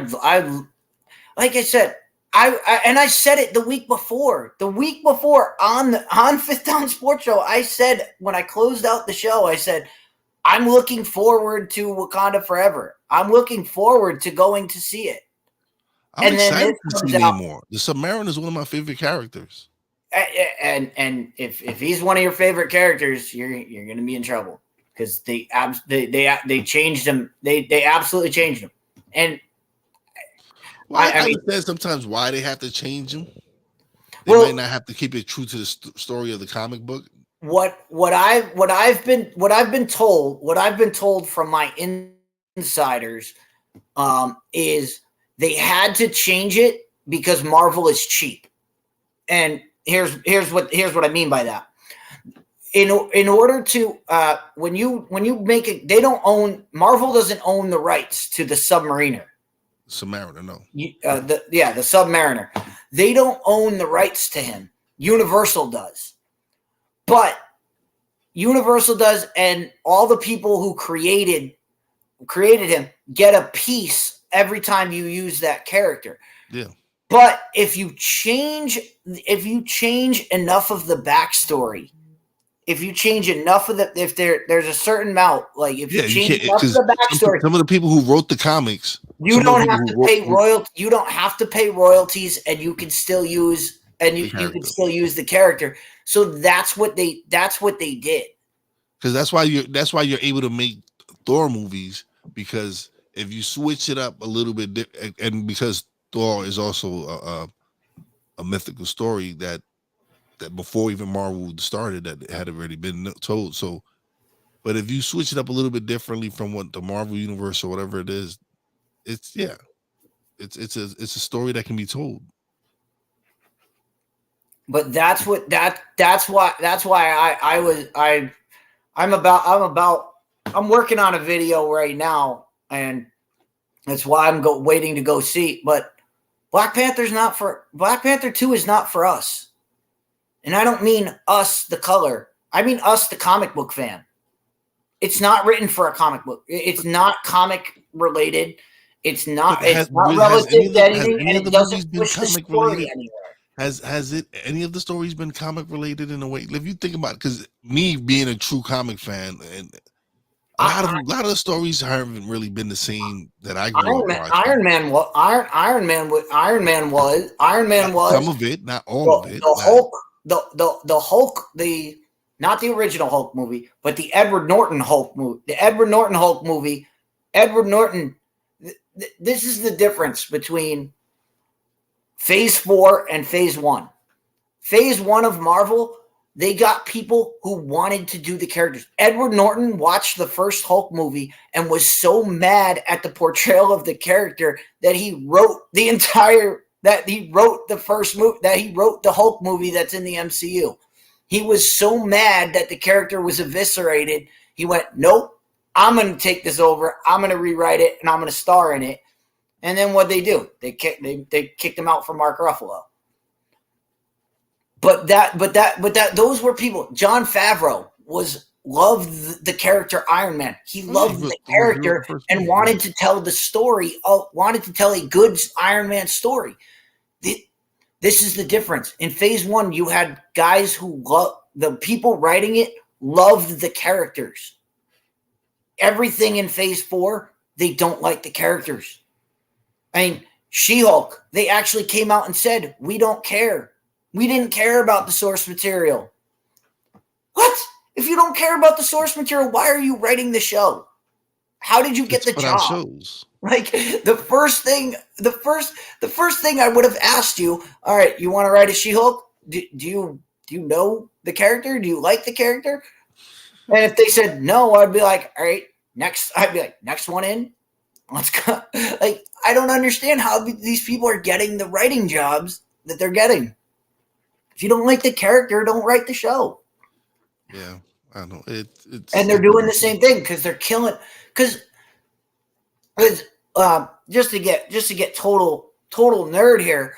Speaker 13: like I said. I said it the week before on Fifth Down Sports Show. I said when I closed out the show, I said, I'm looking forward to Wakanda Forever. I'm looking forward to going to see it.
Speaker 10: I'm excited to see more. The Submariner is one of my favorite characters.
Speaker 13: And if he's one of your favorite characters, you're going to be in trouble because they changed him. They absolutely changed him. And
Speaker 10: well, I understand sometimes why they have to change them. They might not have to keep it true to the story of the comic book. What
Speaker 13: I've been told from my insiders is they had to change it because Marvel is cheap. And here's what I mean by that. In order to when you make it, Marvel doesn't own the rights to the Submariner.
Speaker 10: Submariner, no.
Speaker 13: The Submariner. They don't own the rights to him. Universal does. But Universal does, and all the people who created him get a piece every time you use that character.
Speaker 10: Yeah.
Speaker 13: But if you change enough of the backstory, if there's a certain amount, like if you change enough of the backstory,
Speaker 10: some of the people who wrote the comics,
Speaker 13: you don't have to pay royalty. You don't have to pay royalties, and you can still use you can still use the character. So that's what they did.
Speaker 10: Because that's why you're able to make Thor movies, because if you switch it up a little bit, and because Thor is also a mythical story that before even Marvel started, that had already been told. So, but if you switch it up a little bit differently from what the Marvel universe or whatever it is, it's a story that can be told.
Speaker 13: But that's why I'm working on a video right now, and that's why I'm waiting to go see. But Black Panther 2 is not for us. And I don't mean us, the color. I mean us, the comic book fan. It's not written for a comic book. It's not comic related. It's not relative to anything, and it doesn't push the story anywhere.
Speaker 10: Has any of the stories been comic related in a way? If you think about it, because me being a true comic fan, and a lot of the stories haven't really been the same that I grew up watching.
Speaker 13: Iron Man was
Speaker 10: some of it, not all of it.
Speaker 13: The Hulk, not the original Hulk movie, but the Edward Norton Hulk movie. The Edward Norton Hulk movie. Edward Norton. This is the difference between Phase 4 and Phase 1. Phase 1 of Marvel, they got people who wanted to do the characters. Edward Norton watched the first Hulk movie and was so mad at the portrayal of the character that he wrote the Hulk movie that's in the MCU. He was so mad that the character was eviscerated. He went, nope, I'm going to take this over. I'm going to rewrite it and I'm going to star in it. And then what they do? They kicked him out for Mark Ruffalo. But those were people. John Favreau loved the character Iron Man. He loved the character and wanted to tell the story. Wanted to tell a good Iron Man story. This is the difference. In Phase 1, you had guys who the people writing it loved the characters. Everything in Phase 4, they don't like the characters. I mean, She-Hulk, they actually came out and said, we don't care. We didn't care about the source material. What? If you don't care about the source material, why are you writing the show? How did you get the job?
Speaker 10: Shows.
Speaker 13: Like the first thing I would have asked you, all right, you want to write a She-Hulk? Do you know the character? Do you like the character? And if they said no, I'd be like, all right, next. I'd be like, next one in. Let's go. Like, I don't understand how these people are getting the writing jobs that they're getting. If you don't like the character, don't write the show.
Speaker 10: Yeah, I know. It's
Speaker 13: and they're doing the same thing because they're killing. Because just to get total nerd here,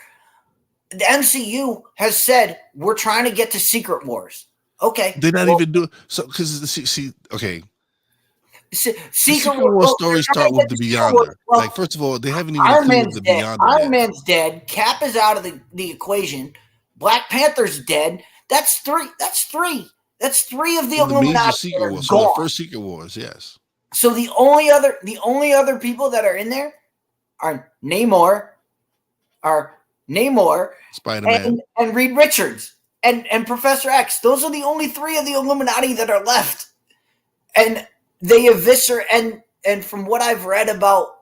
Speaker 13: the MCU has said we're trying to get to Secret Wars. Okay,
Speaker 10: they're not even doing so because okay. Secret Wars stories start with the Beyonder. Well, like first of all, they haven't even included the Beyonder.
Speaker 13: Iron Man's dead. Cap is out of the equation. Black Panther's dead. That's three. That's three of the Illuminati.
Speaker 10: Secret Wars. So the first Secret Wars, yes.
Speaker 13: So the only other people that are in there are Namor,
Speaker 10: Spider-Man,
Speaker 13: and Reed Richards and Professor X. Those are the only three of the Illuminati that are left. And they eviscerate and from what I've read about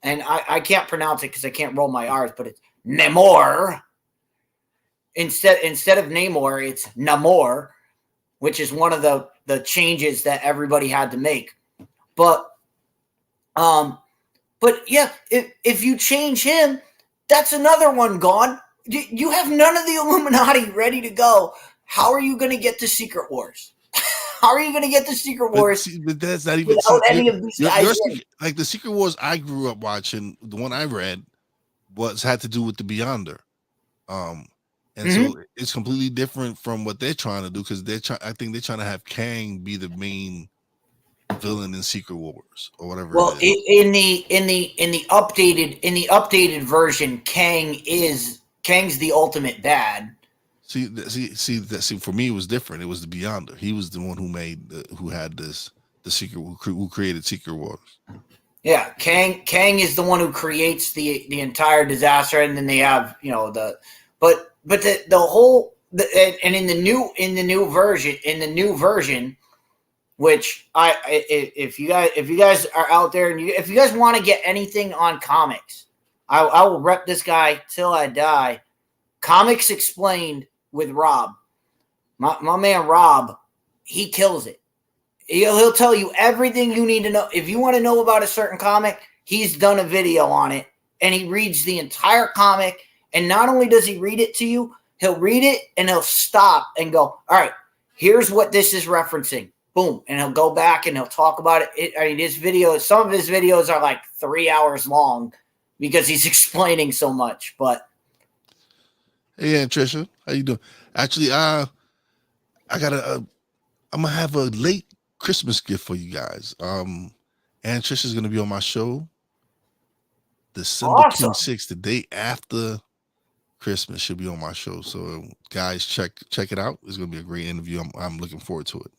Speaker 13: and I can't pronounce it because I can't roll my R's, but it's Namor. Instead of Namor, it's Namor, which is one of the changes that everybody had to make. But yeah, if you change him, that's another one gone. You have none of the Illuminati ready to go. How are you going to get to Secret Wars? How are you going to get to Secret Wars?
Speaker 10: But that's not even
Speaker 13: without any of these guys.
Speaker 10: Like the Secret Wars I grew up watching, the one I read had to do with the Beyonder. And so it's completely different from what they're trying to do because I think they're trying to have Kang be the main villain in Secret Wars or whatever.
Speaker 13: Well, in the updated version, Kang's the ultimate bad.
Speaker 10: See, for me, it was different. It was the Beyonder. He was the one who had who created Secret Wars.
Speaker 13: Yeah, Kang is the one who creates the entire disaster, and then they have but the whole and in the new version, which if you guys are out there and if you guys want to get anything on comics, I will rep this guy till I die. Comics Explained with Rob, my man Rob, he kills it. He'll tell you everything you need to know. If you want to know about a certain comic, he's done a video on it, and he reads the entire comic. And not only does he read it to you, he'll read it and he'll stop and go, all right, here's what this is referencing. Boom. And he'll go back and he'll talk about it. Some of his videos are like 3 hours long because he's explaining so much. But
Speaker 10: hey, Trisha, how you doing? Actually, I'm gonna have a late Christmas gift for you guys. And Trisha's gonna be on my show December 26th, the day after Christmas. She'll be on my show. So guys, check it out. It's gonna be a great interview. I'm looking forward to it.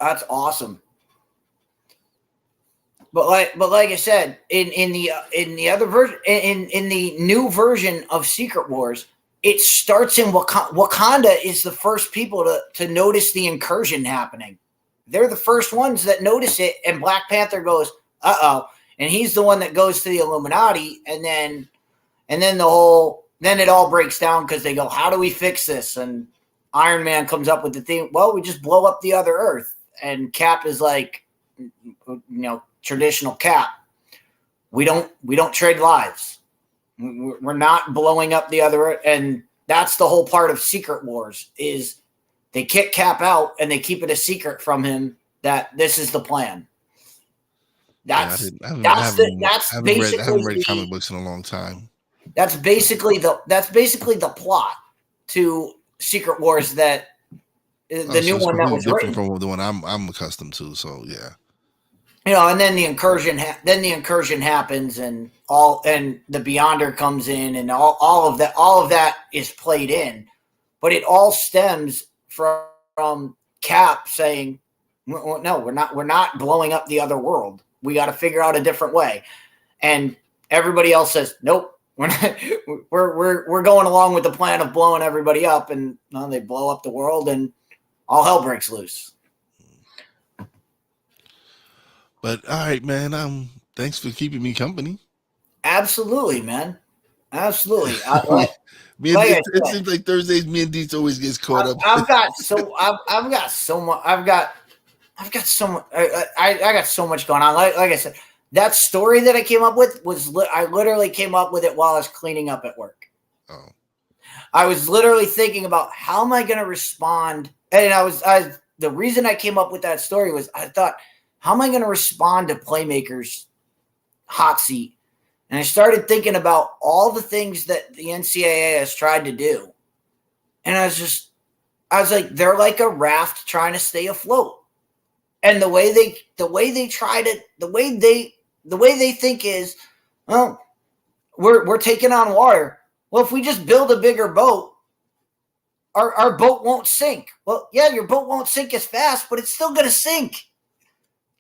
Speaker 13: That's awesome. But like I said, in the other version, in the new version of Secret Wars, it starts in Wakanda is the first people to notice the incursion happening. They're the first ones that notice it, and Black Panther goes, uh-oh. And he's the one that goes to the Illuminati, and then the whole then it all breaks down because they go, how do we fix this? And Iron Man comes up with the thing, well, we just blow up the other Earth. And Cap is like, traditional Cap. We don't trade lives. We're not blowing up the other Earth. And that's the whole part of Secret Wars is they kick Cap out and they keep it a secret from him that this is the plan. I
Speaker 10: haven't read comic books in a long time.
Speaker 13: That's basically the plot to Secret Wars that the new one that was
Speaker 10: different
Speaker 13: written
Speaker 10: from the one I'm accustomed to. So yeah,
Speaker 13: and then the incursion happens, and the Beyonder comes in, and all of that is played in, but it all stems from Cap saying, "No, we're not blowing up the other world. We got to figure out a different way," and everybody else says, "Nope, we're not. We're going along with the plan of blowing everybody up," and they blow up the world, and all hell breaks loose.
Speaker 10: But all right, man. Thanks for keeping me company.
Speaker 13: Absolutely, man. Absolutely.
Speaker 10: It seems like Thursdays, me and Deets always gets caught up.
Speaker 13: I've got so much. I got so much going on. Like I said, that story that I came up with I literally came up with it while I was cleaning up at work.
Speaker 10: Oh.
Speaker 13: I was literally thinking about how am I going to respond, and the reason I came up with that story was I thought, how am I going to respond to Playmakers hot seat? And I started thinking about all the things that the NCAA has tried to do, and I was like, they're like a raft trying to stay afloat. And the way they think is, oh, we're taking on water. Well, if we just build a bigger boat, our boat won't sink. Well, yeah, your boat won't sink as fast, but it's still going to sink.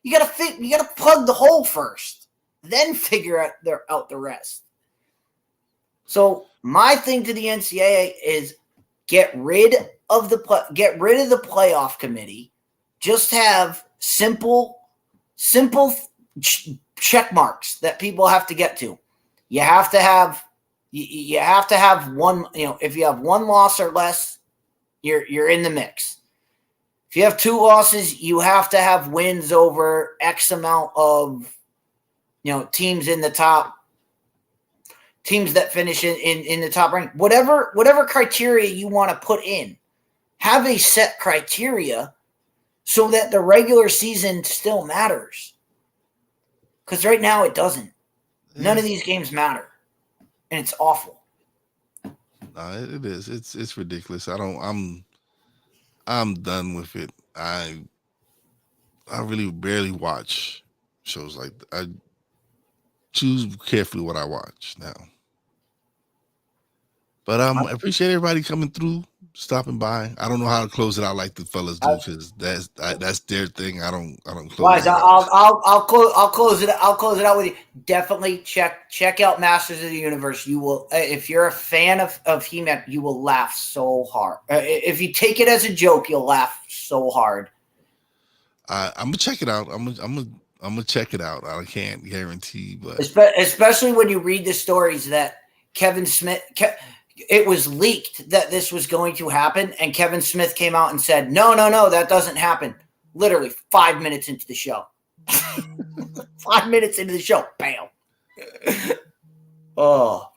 Speaker 13: You got to plug the hole first, then figure out the rest. So my thing to the NCAA is get rid of the playoff committee. Just have simple check marks that people have to get to. You have to have one. If you have one loss or less, you're in the mix. If you have two losses, you have to have wins over X amount of teams in the top, teams that finish in the top rank. Whatever criteria you want to put in, have a set criteria so that the regular season still matters. Because right now it doesn't. None of these games matter, and it's awful.
Speaker 10: It is. It's ridiculous. I'm done with it. I really barely watch shows like that. I choose carefully what I watch now. But I appreciate everybody coming through, stopping by. I don't know how to close it out like the fellas do because that's their thing. I don't close it out.
Speaker 13: I'll close it out with you. Definitely check out Masters of the Universe. You will, if you're a fan of He-Man, you will laugh so hard. If you take it as a joke, you'll laugh so hard.
Speaker 10: I'm gonna check it out. I'm gonna check it out. I can't guarantee, but
Speaker 13: especially when you read the stories that Kevin Smith. It was leaked that this was going to happen, and Kevin Smith came out and said, no, that doesn't happen. Literally 5 minutes into the show. 5 minutes into the show, bam. Oh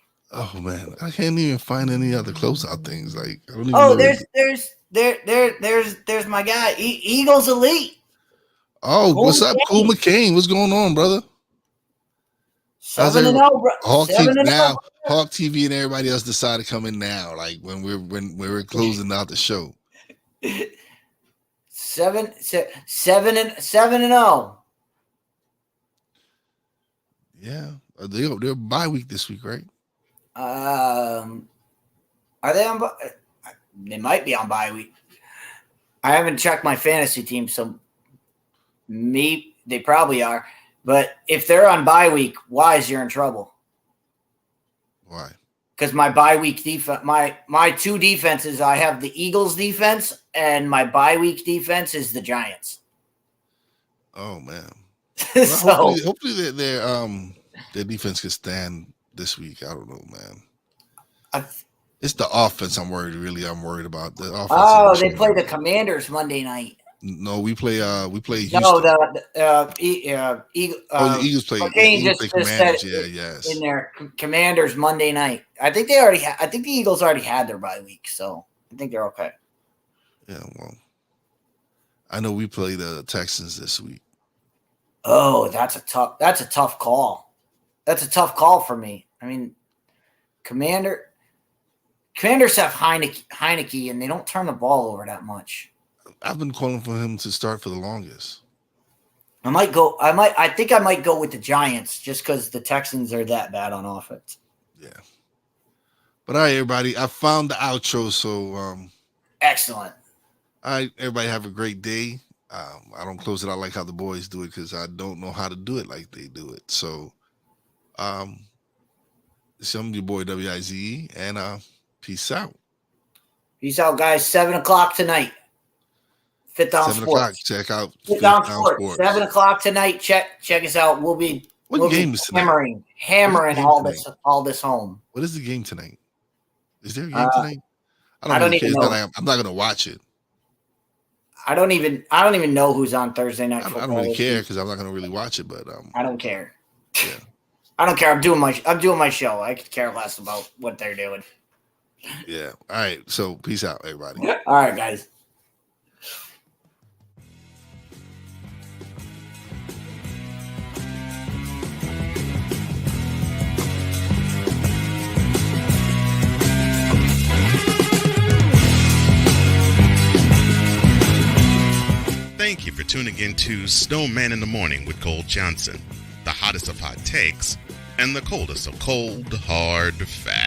Speaker 10: man, I can't even find any other closeout things. Like, I don't even
Speaker 13: there's my guy, Eagles Elite.
Speaker 10: Oh, what's up, Cool McCain? What's going on, brother?
Speaker 13: 7-0, bro.
Speaker 10: Hawk TV and everybody else decided to come in now, like when we're closing out the show.
Speaker 13: 7-0.
Speaker 10: Yeah, they're bye week this week, right?
Speaker 13: Are they on? They might be on bye week. I haven't checked my fantasy team, so maybe they probably are. But if they're on bye week, Wise, you're in trouble.
Speaker 10: Why?
Speaker 13: Because my bye week defense, my two defenses, I have the Eagles defense, and my bye week defense is the Giants.
Speaker 10: Oh man!
Speaker 13: Well,
Speaker 10: hopefully their defense can stand this week. I don't know, man. It's the offense I'm worried about. The offense.
Speaker 13: Oh, they play the Commanders Monday night.
Speaker 10: No, we play Houston.
Speaker 13: No, the
Speaker 10: Eagles play.
Speaker 13: Eagles
Speaker 10: play
Speaker 13: just
Speaker 10: Commanders.
Speaker 13: said
Speaker 10: Yes.
Speaker 13: in their Commanders Monday night. I think they already. I think the Eagles already had their bye week, so I think they're okay.
Speaker 10: Yeah, well, I know we play the Texans this week.
Speaker 13: Oh, that's a tough call. That's a tough call for me. I mean, Commanders have Heineke, and they don't turn the ball over that much.
Speaker 10: I've been calling for him to start for the longest.
Speaker 13: I think I might go with the Giants just because the Texans are that bad on offense.
Speaker 10: Yeah. But all right, everybody. I found the outro, so
Speaker 13: excellent.
Speaker 10: All right, everybody have a great day. I don't close it out like how the boys do it because I don't know how to do it like they do it. So I'm your boy WIZE, and peace out.
Speaker 13: Peace out, guys. 7:00 tonight. Fifth Down
Speaker 10: 7
Speaker 13: Sports.
Speaker 10: o'clock. Check out
Speaker 13: Fifth Down Sports. 7:00 tonight. Check us out. We'll be
Speaker 10: game is tonight?
Speaker 13: hammering all this home.
Speaker 10: What is the game tonight? Is there a game tonight?
Speaker 13: I don't even know.
Speaker 10: I'm not gonna watch it.
Speaker 13: I don't even know who's on Thursday night football.
Speaker 10: I don't really care because I'm not gonna really watch it. But
Speaker 13: I don't care.
Speaker 10: Yeah.
Speaker 13: I don't care. I'm doing my show. I could care less about what they're doing.
Speaker 10: Yeah. All right. So peace out, everybody.
Speaker 13: All right, guys.
Speaker 11: Thank you for tuning in to Snowman in the Morning with Cole Johnson, the hottest of hot takes and the coldest of cold, hard facts.